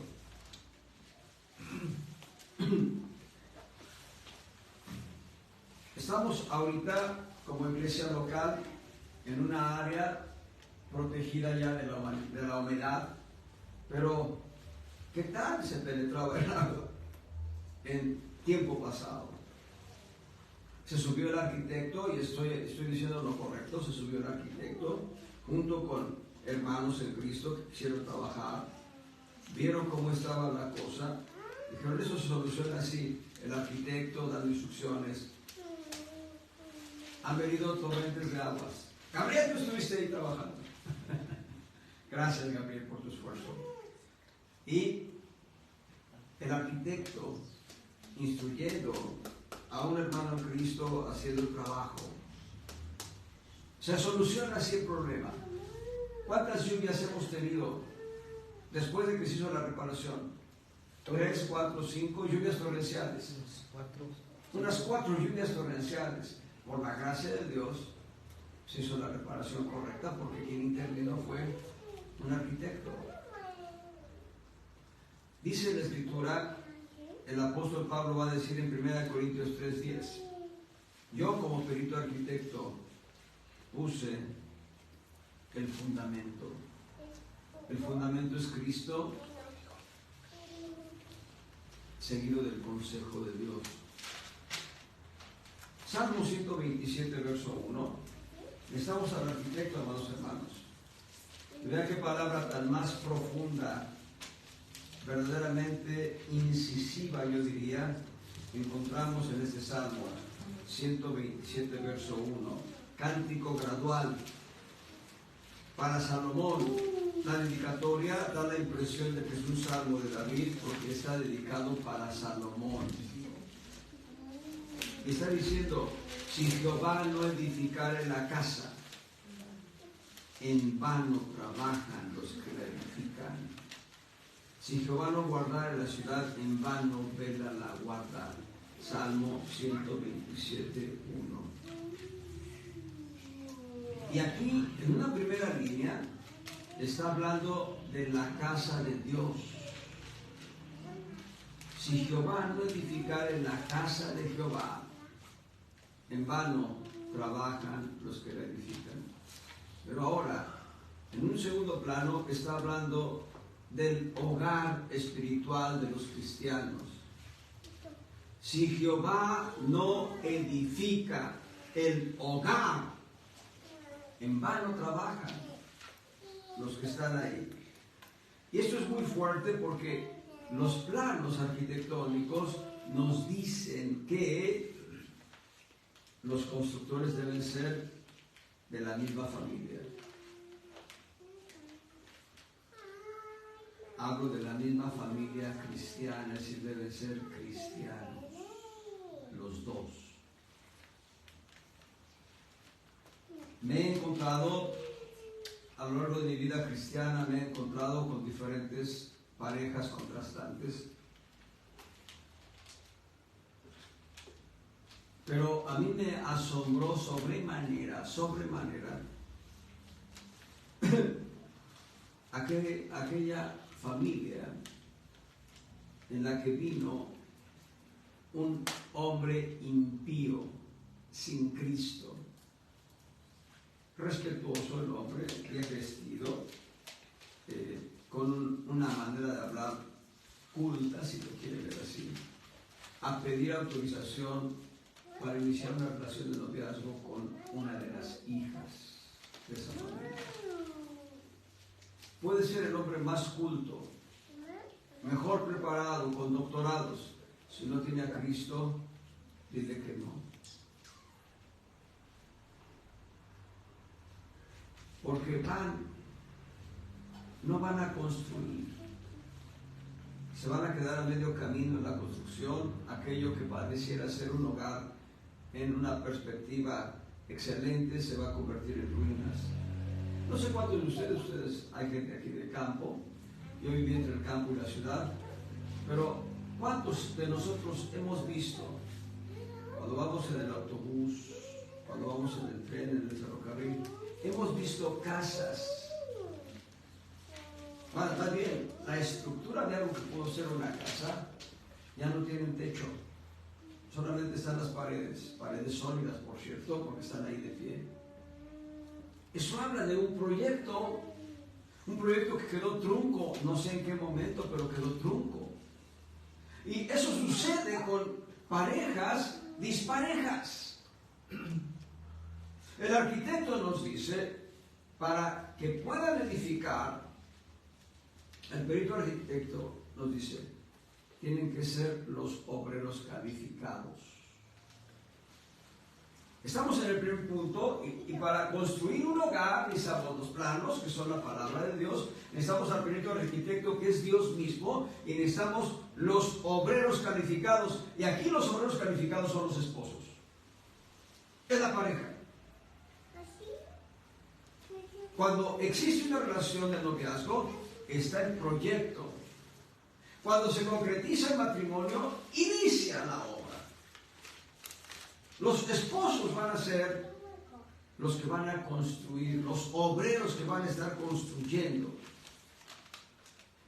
Estamos ahorita como iglesia local en una área protegida ya de la humedad, pero ¿qué tal se penetraba el agua en tiempo pasado? Se subió el arquitecto, y estoy diciendo lo correcto, se subió el arquitecto junto con hermanos en Cristo que quisieron trabajar, vieron cómo estaba la cosa, dijeron, eso se soluciona así, el arquitecto dando instrucciones. Han venido torrentes de aguas. Gabriel, tú estuviste ahí trabajando. Gracias, Gabriel, por tu esfuerzo. Y el arquitecto instruyendo a un hermano en Cristo haciendo el trabajo. Se soluciona así el problema. ¿Cuántas lluvias hemos tenido después de que se hizo la reparación? 3, 4, 5 lluvias torrenciales. Unas 4 lluvias torrenciales. Por la gracia de Dios se hizo la reparación correcta, porque quien intervino fue un arquitecto. Dice la Escritura, el apóstol Pablo va a decir en 1 Corintios 3:10, yo como perito arquitecto puse el fundamento. El fundamento es Cristo, seguido del consejo de Dios. Salmo 127, verso 1. Necesitamos al arquitecto, amados hermanos. Y vea qué palabra tan más profunda, verdaderamente incisiva, yo diría, encontramos en este Salmo 127, verso 1. Cántico gradual para Salomón. La dedicatoria da la impresión de que es un salmo de David porque está dedicado para Salomón. Y está diciendo, si Jehová no edificare la casa, en vano trabajan los que la edifican. Si Jehová no guardare la ciudad, en vano vela la guarda. Salmo 127, 1. Y aquí, en una primera línea, está hablando de la casa de Dios. Si Jehová no edificare la casa de Jehová, en vano trabajan los que la edifican. Pero ahora, en un segundo plano, está hablando del hogar espiritual de los cristianos. Si Jehová no edifica el hogar, en vano trabajan los que están ahí. Y esto es muy fuerte porque los planos arquitectónicos nos dicen que los constructores deben ser de la misma familia. Hablo de la misma familia cristiana, es decir, deben ser cristianos, los dos. Me he encontrado, a lo largo de mi vida cristiana, me he encontrado con diferentes parejas contrastantes. Pero a mí me asombró sobremanera, aquella familia en la que vino un hombre impío, sin Cristo. Respetuoso el hombre, bien vestido, con una manera de hablar culta, si lo quiere ver así, a pedir autorización para iniciar una relación de noviazgo con una de las hijas de esa familia. Puede ser el hombre más culto, mejor preparado, con doctorados. Si no tiene a Cristo, dile que no. Porque no van a construir. Se van a quedar a medio camino en la construcción. Aquello que pareciera ser un hogar en una perspectiva excelente se va a convertir en ruinas. No sé cuántos de ustedes, hay gente aquí del campo, yo viví entre el campo y la ciudad, pero ¿cuántos de nosotros hemos visto, cuando vamos en el autobús, cuando vamos en el tren, en el ferrocarril, hemos visto casas? Más bien, la estructura de algo que pudo ser una casa, ya no tienen techo. Solamente están las paredes sólidas, por cierto, porque están ahí de pie. Eso habla de un proyecto que quedó trunco, no sé en qué momento, pero quedó trunco. Y eso sucede con parejas disparejas. El arquitecto nos dice, para que puedan edificar, el perito arquitecto nos dice, tienen que ser los obreros calificados. Estamos en el primer punto y para construir un hogar necesitamos los planos, que son la palabra de Dios, necesitamos al perito arquitecto, que es Dios mismo, y necesitamos los obreros calificados. Y aquí los obreros calificados son los esposos. Es la pareja. Cuando existe una relación de noviazgo, está el proyecto. Cuando se concretiza el matrimonio, inicia la obra. Los esposos van a ser los que van a construir, los obreros que van a estar construyendo.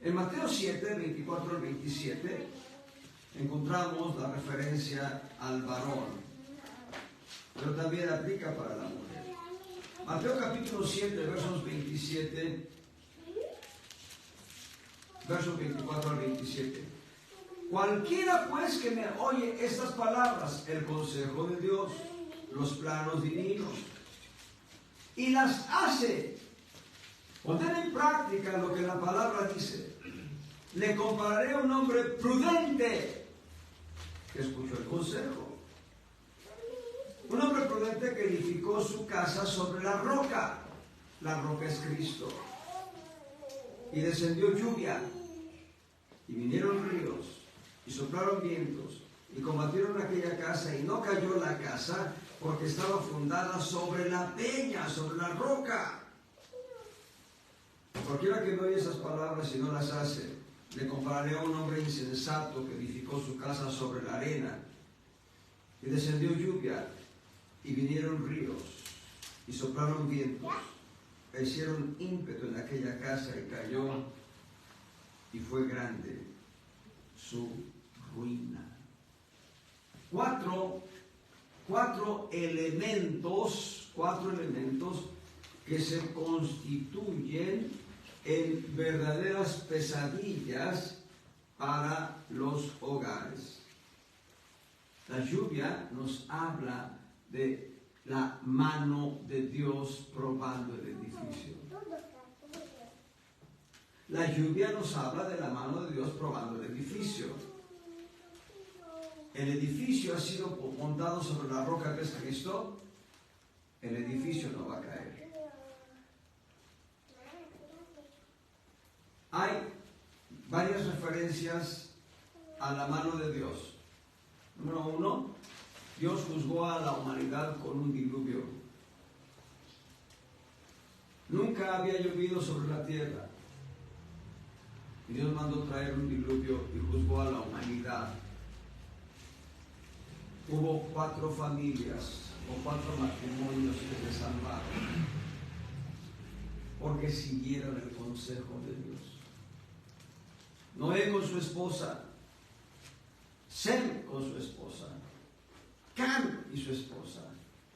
En Mateo 7, 24 al 27, encontramos la referencia al varón, pero también aplica para la mujer. Mateo capítulo 7, versos 27, versos 24 al 27. Cualquiera pues que me oye estas palabras, el consejo de Dios, los planos divinos, y las hace, poner en práctica lo que la palabra dice, le compararé a un hombre prudente que escuchó el consejo. Un hombre prudente que edificó su casa sobre la roca. La roca es Cristo. Y descendió lluvia, y vinieron ríos, y soplaron vientos, y combatieron aquella casa, y no cayó la casa, porque estaba fundada sobre la peña, sobre la roca. Cualquiera que no oye esas palabras y no las hace, le compararé a un hombre insensato que edificó su casa sobre la arena, y descendió lluvia, y vinieron ríos, y soplaron vientos, e hicieron ímpetu en aquella casa, y cayó, y fue grande su ruina. Cuatro elementos que se constituyen en verdaderas pesadillas para los hogares. La lluvia nos habla de la mano de Dios probando el edificio. La lluvia nos habla de la mano de Dios probando el edificio. El edificio ha sido montado sobre la roca que es Cristo. El edificio no va a caer. Hay varias referencias a la mano de Dios. Número 1, Dios juzgó a la humanidad con un diluvio. Nunca había llovido sobre la tierra. Y Dios mandó traer un diluvio y juzgó a la humanidad. Hubo 4 familias o 4 matrimonios que se salvaron porque siguieron el consejo de Dios. Noé con su esposa, Sem con su esposa, Cam y su esposa,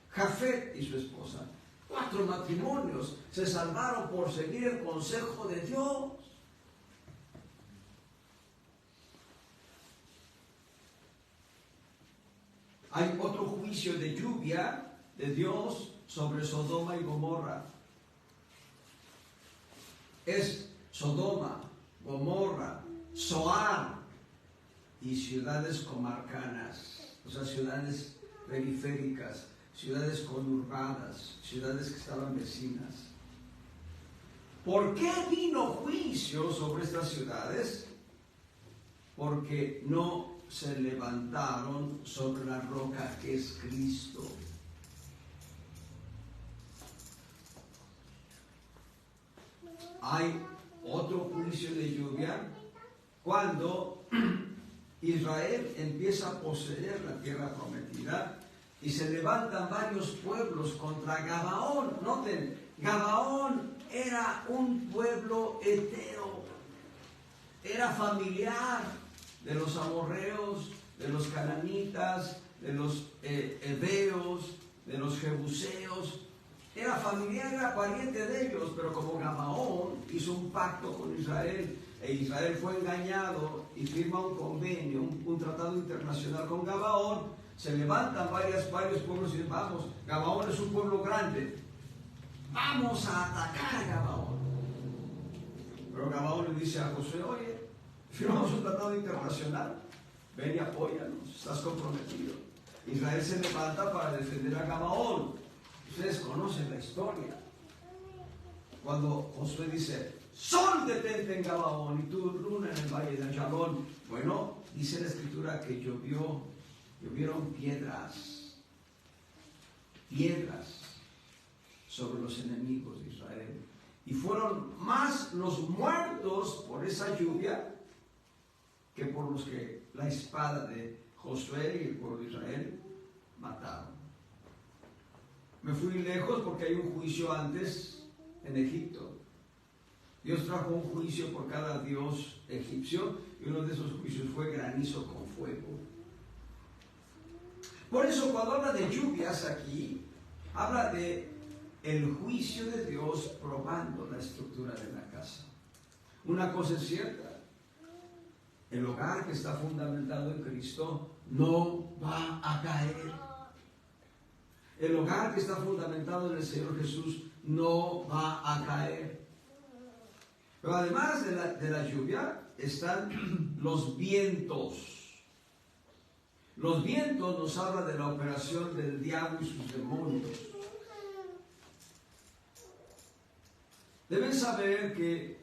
Jafet y su esposa. 4 matrimonios se salvaron por seguir el consejo de Dios. Hay otro juicio de lluvia de Dios sobre Sodoma y Gomorra. Es Sodoma, Gomorra, Zoar y ciudades comarcanas, o sea, ciudades periféricas, ciudades conurbadas, ciudades que estaban vecinas. ¿Por qué vino juicio sobre estas ciudades? Porque no se levantaron sobre la roca que es Cristo. Hay otro juicio de lluvia cuando Israel empieza a poseer la tierra prometida y se levantan varios pueblos contra Gabaón. Noten, Gabaón era un pueblo hetero, era familiar de los amorreos, de los cananitas, de los heveos, de los jebuseos. Era familiar, era pariente de ellos, pero como Gabaón hizo un pacto con Israel, e Israel fue engañado y firma un convenio, un tratado internacional con Gabaón, se levantan varios pueblos y dicen, vamos, Gabaón es un pueblo grande, vamos a atacar a Gabaón. Pero Gabaón le dice a Josué, oye, firmamos un tratado internacional, ven y apóyanos, estás comprometido. Israel se levanta para defender a Gabaón. Ustedes conocen la historia. Cuando Josué dice, sol detente en Gabaón y tú luna en el valle de Ayalón. Bueno, dice la escritura que llovieron piedras sobre los enemigos de Israel. Y fueron más los muertos por esa lluvia que por los que la espada de Josué y el pueblo de Israel mataron. Me fui lejos porque hay un juicio antes en Egipto. Dios trajo un juicio por cada dios egipcio y uno de esos juicios fue granizo con fuego. Por eso cuando habla de lluvias aquí, habla de el juicio de Dios probando la estructura de la casa. Una cosa es cierta, el hogar que está fundamentado en Cristo no va a caer. El hogar que está fundamentado en el Señor Jesús no va a caer. Pero además de la lluvia están los vientos. Los vientos nos hablan de la operación del diablo y sus demonios. Deben saber que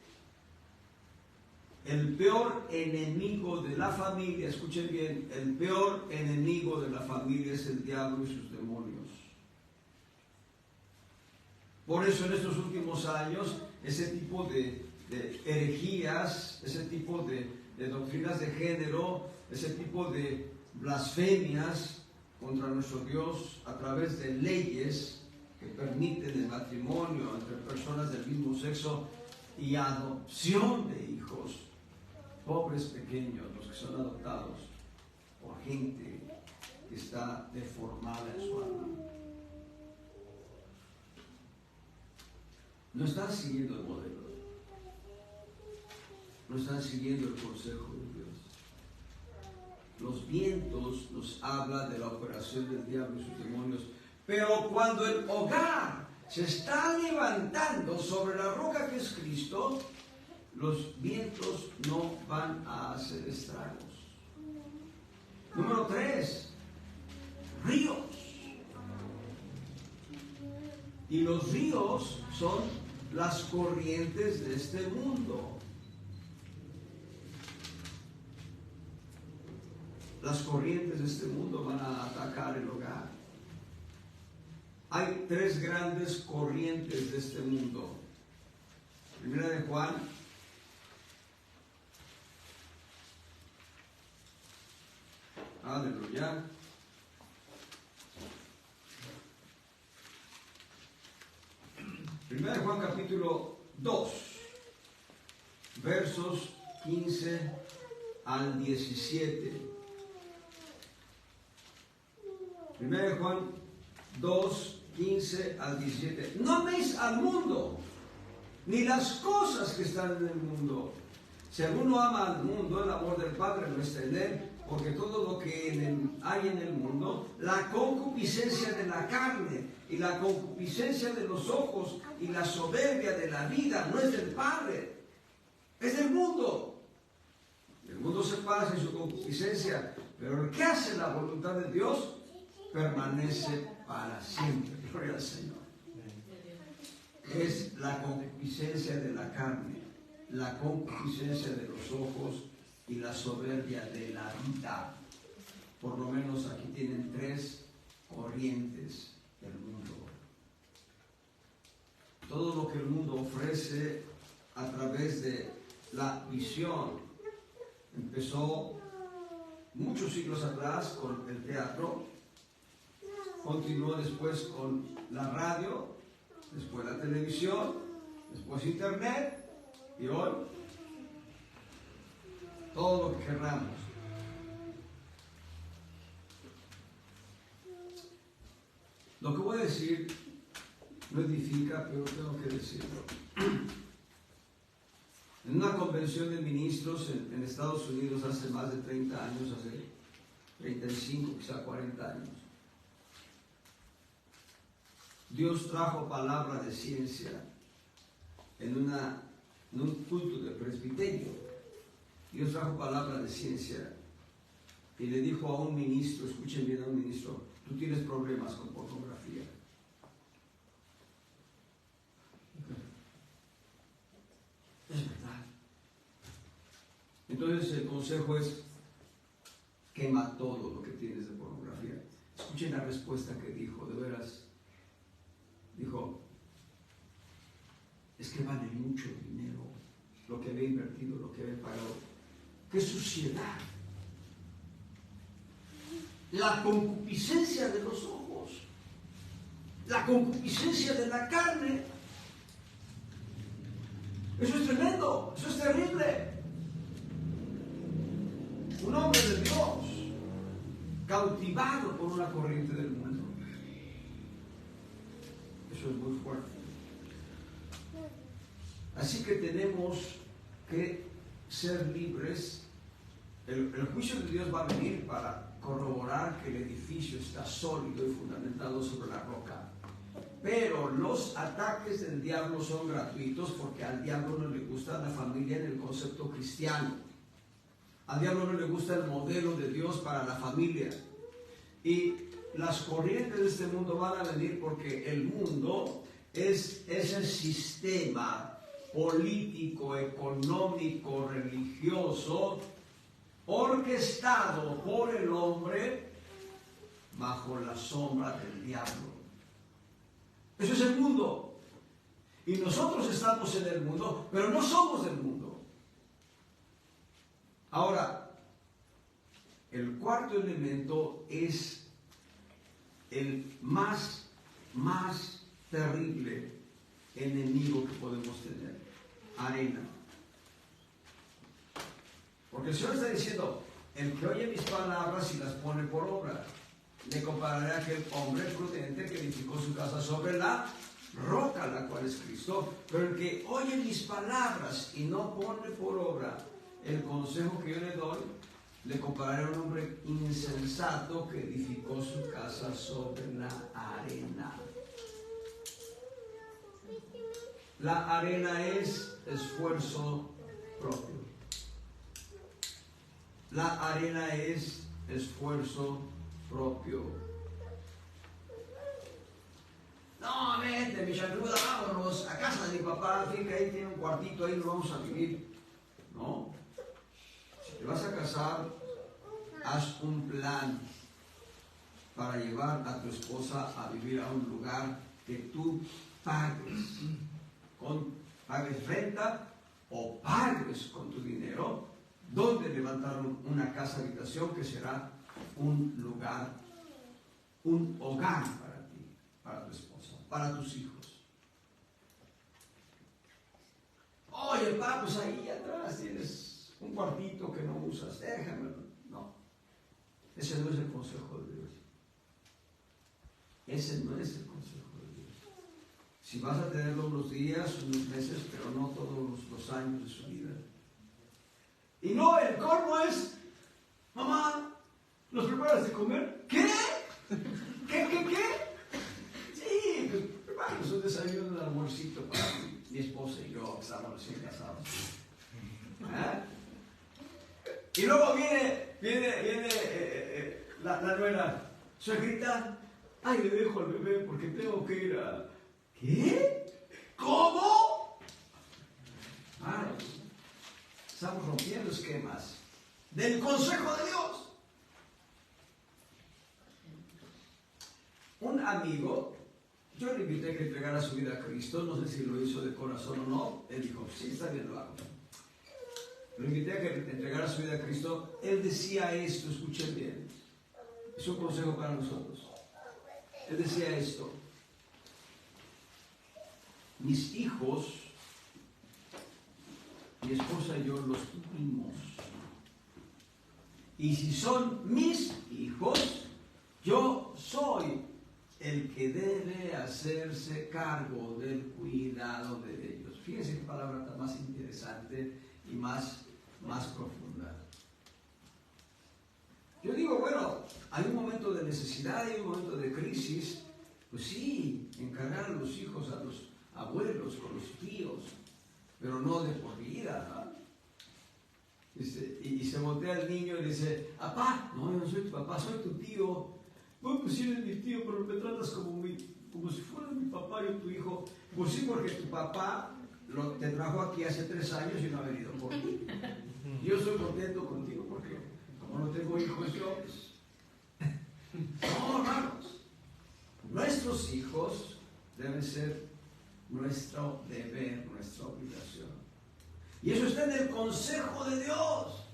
el peor enemigo de la familia, escuchen bien, el peor enemigo de la familia es el diablo y sus demonios. Por eso en estos últimos años, ese tipo de herejías, ese tipo de doctrinas de género, ese tipo de blasfemias contra nuestro Dios a través de leyes que permiten el matrimonio entre personas del mismo sexo y adopción de hijos, pobres pequeños, los que son adoptados por gente que está deformada en su alma. No están siguiendo el modelo, no están siguiendo el consejo de Dios. Los vientos nos hablan de la operación del diablo y sus demonios, pero cuando el hogar se está levantando sobre la roca que es Cristo, los vientos no van a hacer estragos. Número 3, ríos. Y los ríos son las corrientes de este mundo. Las corrientes de este mundo van a atacar el hogar. Hay 3 grandes corrientes de este mundo. Primera de Juan, aleluya. Primera de Juan capítulo 2, versos 15 al 17. Primera de Juan 2, 15 al 17. No améis al mundo, ni las cosas que están en el mundo. Si alguno ama al mundo, el amor del Padre no está en él, porque todo lo que hay en el mundo, la concupiscencia de la carne y la concupiscencia de los ojos y la soberbia de la vida no es del Padre, es del mundo. El mundo se pasa en su concupiscencia, pero el que hace la voluntad de Dios permanece para siempre. Gloria al Señor. Es la concupiscencia de la carne, la concupiscencia de los ojos y la soberbia de la vida. Por lo menos aquí tienen 3 corrientes del mundo. Todo lo que el mundo ofrece a través de la visión empezó muchos siglos atrás con el teatro, continuó después con la radio, después la televisión, después internet y hoy todo lo que querramos. Lo que voy a decir no edifica, pero tengo que decirlo. En una convención de ministros en Estados Unidos hace más de 30 años, 35, quizá 40 años. Dios trajo palabra de ciencia en un culto de presbiterio. Dios trajo palabra de ciencia y le dijo a un ministro, escuchen bien a un ministro, tú tienes problemas con pornografía. Es verdad. Entonces el consejo es, quema todo lo que tienes de pornografía. Escuchen la respuesta que dijo, de veras. Dijo, es que vale mucho dinero lo que había invertido, lo que había pagado. ¡Qué suciedad! La concupiscencia de los ojos, la concupiscencia de la carne. Eso es tremendo, eso es terrible. Un hombre de Dios, cautivado por una corriente del mundo. Eso es muy fuerte. Así que tenemos que ser libres. El juicio de Dios va a venir para corroborar que el edificio está sólido y fundamentado sobre la roca. Pero los ataques del diablo son gratuitos porque al diablo no le gusta la familia en el concepto cristiano. Al diablo no le gusta el modelo de Dios para la familia. Y las corrientes de este mundo van a venir porque el mundo es ese sistema político, económico, religioso, orquestado por el hombre bajo la sombra del diablo. Eso es el mundo. Y nosotros estamos en el mundo, pero no somos del mundo. Ahora, el cuarto elemento es el más terrible enemigo que podemos tener: arena. Porque el Señor está diciendo, el que oye mis palabras y las pone por obra, le compararé a aquel hombre prudente que edificó su casa sobre la roca, la cual es Cristo. Pero el que oye mis palabras y no pone por obra el consejo que yo le doy, le compararé a un hombre insensato que edificó su casa sobre la arena. La arena es esfuerzo propio. La arena es esfuerzo propio. No, vete, mi chaluda, vámonos a casa de mi papá, que ahí tiene un cuartito, ahí nos vamos a vivir. No. Si te vas a casar, haz un plan para llevar a tu esposa a vivir a un lugar que tú pagues. Pagues renta o pagues con tu dinero, donde levantar una casa habitación que será un lugar, un hogar para ti, para tu esposa, para tus hijos. Oye, papá, pues ahí atrás tienes un cuartito que no usas, déjamelo. No, ese no es el consejo de Dios. Ese no es el consejo de Dios. Si vas a tenerlo unos días, unos meses, pero no todos los años de su vida. Y no, el colmo es, mamá, ¿nos preparas de comer? ¿Qué? ¿Qué? Sí, pues prepáranos un desayuno, un almuercito para mi esposa y yo, que estamos recién casados. Y luego viene la nuera, suegrita, ay, le dejo al bebé porque tengo que ir a... ¿Qué? ¿Cómo? Estamos rompiendo esquemas del consejo de Dios. Un amigo, yo le invité a que entregara su vida a Cristo, no sé si lo hizo de corazón o no. Él dijo, sí, está bien, lo hago. Lo invité a que entregara su vida a Cristo. Él decía esto, escuchen bien, es un consejo para nosotros. Él decía esto: mis hijos, mi esposa y yo los tuvimos. Y si son mis hijos, yo soy el que debe hacerse cargo del cuidado de ellos. Fíjense qué palabra tan más interesante y más profunda. Yo digo, bueno, hay un momento de necesidad, hay un momento de crisis, pues sí, encargar a los hijos, a los abuelos, con los tíos, pero no de por vida, ¿no? Y se voltea el niño y le dice, papá, no, yo no soy tu papá, soy tu tío. Bueno, pues sí eres mi tío, pero me tratas como si fuera mi papá y tu hijo. Pues sí, porque tu papá te trajo aquí hace 3 años y no ha venido por ti. Yo estoy contento contigo porque como no tengo hijos yo, pues... No, hermanos, nuestros hijos deben ser nuestro deber, nuestra obligación. Y eso está en el consejo de Dios.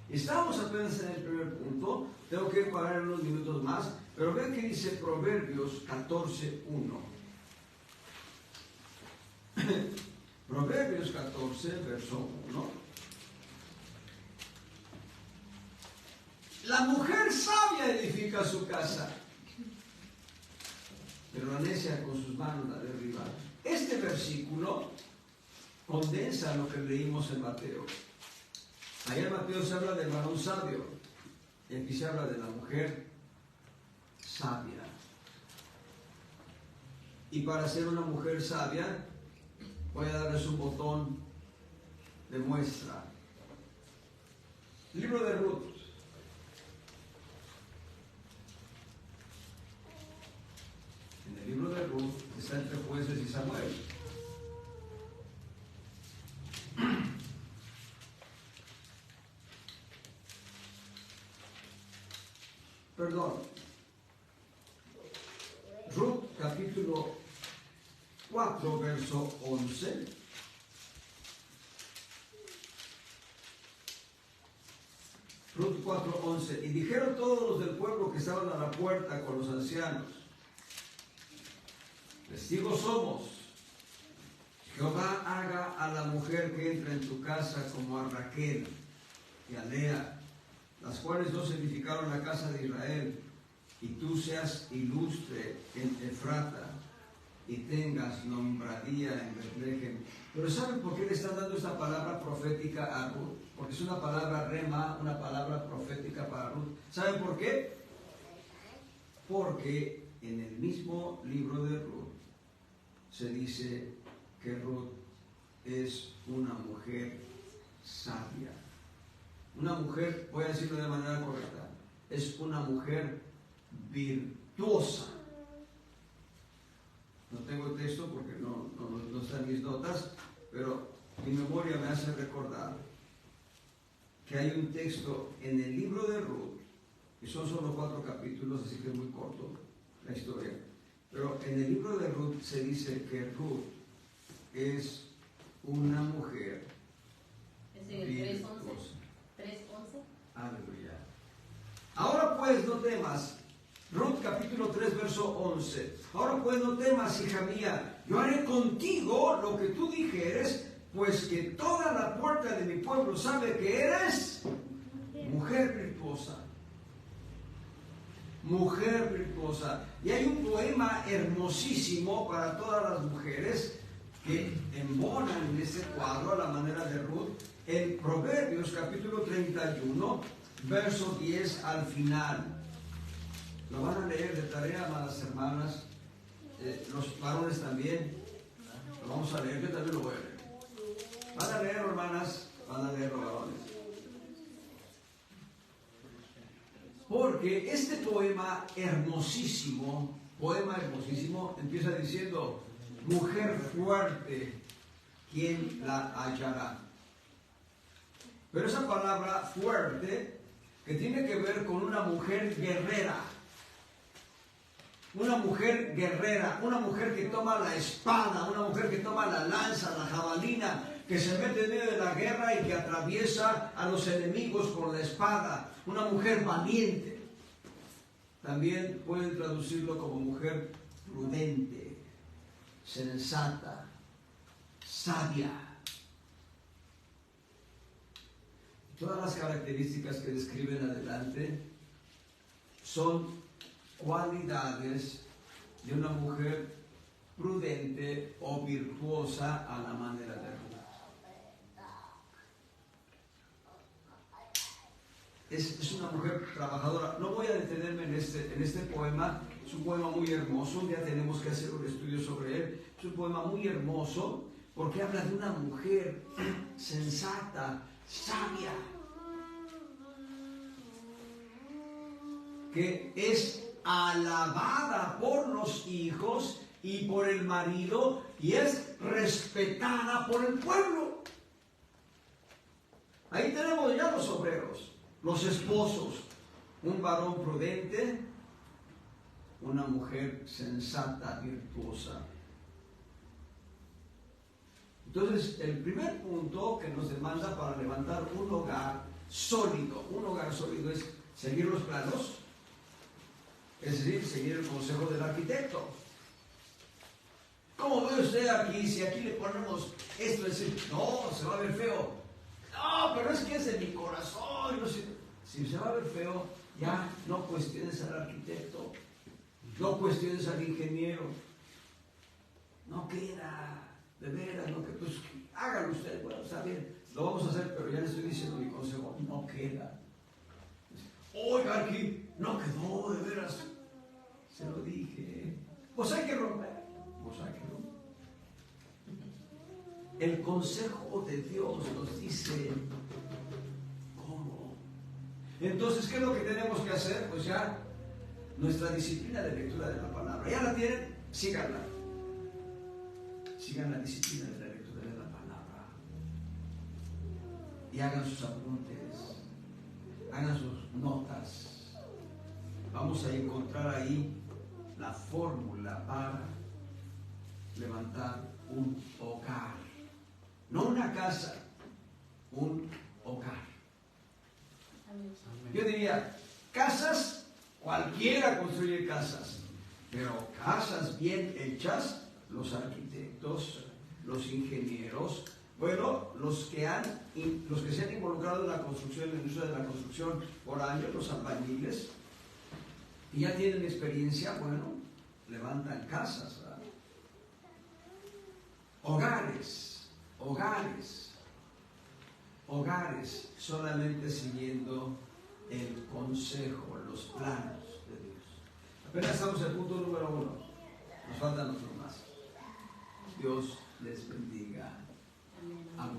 Estamos apenas en el primer punto. Tengo que parar unos minutos más. Pero vean que dice Proverbios 14:1. Proverbios 14, verso 1. La mujer sabia edifica su casa, pero la necia con sus manos la derriba. Este versículo condensa lo que leímos en Mateo. Allá en Mateo se habla del varón sabio, y aquí se habla de la mujer sabia. Y para ser una mujer sabia, voy a darles un botón de muestra. Libro de Ruth. En el libro de Ruth está entre Jueces y Samuel. Perdón. Ruth capítulo 4, verso 11. Ruth 4, 11. Y dijeron todos los del pueblo que estaban a la puerta con los ancianos: testigos somos. Jehová haga a la mujer que entra en tu casa como a Raquel y a Lea, las cuales dos edificaron la casa de Israel, y tú seas ilustre en Efrata y tengas nombradía en Betlehem. Pero ¿saben por qué le están dando esta palabra profética a Ruth? Porque es una palabra rema, una palabra profética para Ruth. ¿Saben por qué? Porque en el mismo libro de Ruth se dice que Ruth es una mujer sabia. Una mujer, voy a decirlo de manera correcta, es una mujer virtuosa. No tengo el texto porque no están mis notas, pero mi memoria me hace recordar que hay un texto en el libro de Ruth, y son solo 4 capítulos, así que es muy corto la historia, pero en el libro de Ruth se dice que Ruth es una mujer virtuosa. 3:11. Aleluya. Ahora pues no temas. Ruth capítulo 3 verso 11. Ahora pues no temas, hija mía, yo haré contigo lo que tú dijeres, pues que toda la puerta de mi pueblo sabe que eres mujer virtuosa. Mujer virtuosa. Y hay un poema hermosísimo para todas las mujeres que embonan en este cuadro a la manera de Ruth, en Proverbios capítulo 31, verso 10 al final. Lo van a leer de tarea, amadas hermanas, los varones también. Lo vamos a leer, yo también lo voy a leer. Van a leer, hermanas, van a leer los varones. Porque este poema hermosísimo, empieza diciendo: mujer fuerte, ¿quién la hallará? Pero esa palabra fuerte, que tiene que ver con una mujer guerrera, una mujer que toma la espada, una mujer que toma la lanza, la jabalina, que se mete en medio de la guerra y que atraviesa a los enemigos con la espada, una mujer valiente. También pueden traducirlo como mujer prudente, sensata, sabia. Todas las características que describen adelante son cualidades de una mujer prudente o virtuosa a la manera de Ruth. es una mujer trabajadora. No voy a detenerme en este poema. Es un poema muy hermoso. Un día tenemos que hacer un estudio sobre él. Es un poema muy hermoso porque habla de una mujer sensata, sabia, que es alabada por los hijos y por el marido y es respetada por el pueblo. Ahí tenemos ya los obreros, los esposos, un varón prudente, una mujer sensata, virtuosa. Entonces, el primer punto que nos demanda para levantar un hogar sólido es seguir los planos, es decir, seguir el consejo del arquitecto. ¿Cómo ve usted aquí? Si aquí le ponemos esto, es decir, no, se va a ver feo. No, pero es que es de mi corazón. No sé. Si se va a ver feo, ya no cuestiones al arquitecto, no cuestiones al ingeniero. No queda, de veras, no queda. Pues hágalo usted, bueno, está bien, lo vamos a hacer, pero ya le estoy diciendo mi consejo, no queda. Oiga, aquí no quedó, de veras. Se lo dije. Pues hay que romper. El consejo de Dios nos dice cómo. Entonces, ¿qué es lo que tenemos que hacer? Pues ya nuestra disciplina de lectura de la palabra. ¿Ya la tienen? Síganla. Sigan la disciplina de la lectura de la palabra. Y hagan sus apuntes. Hagan sus notas. Vamos a encontrar ahí la fórmula para levantar un hogar. No una casa, un hogar. Yo diría, casas, cualquiera construye casas, pero casas bien hechas, los arquitectos, los ingenieros, bueno, los que se han involucrado en la construcción, en la industria de la construcción por años, los albañiles, y ya tienen experiencia, bueno, levantan casas, ¿verdad? Hogares, solamente siguiendo el consejo, los planos de Dios. Apenas estamos en el punto número 1, nos faltan otros más. Dios les bendiga. Amén.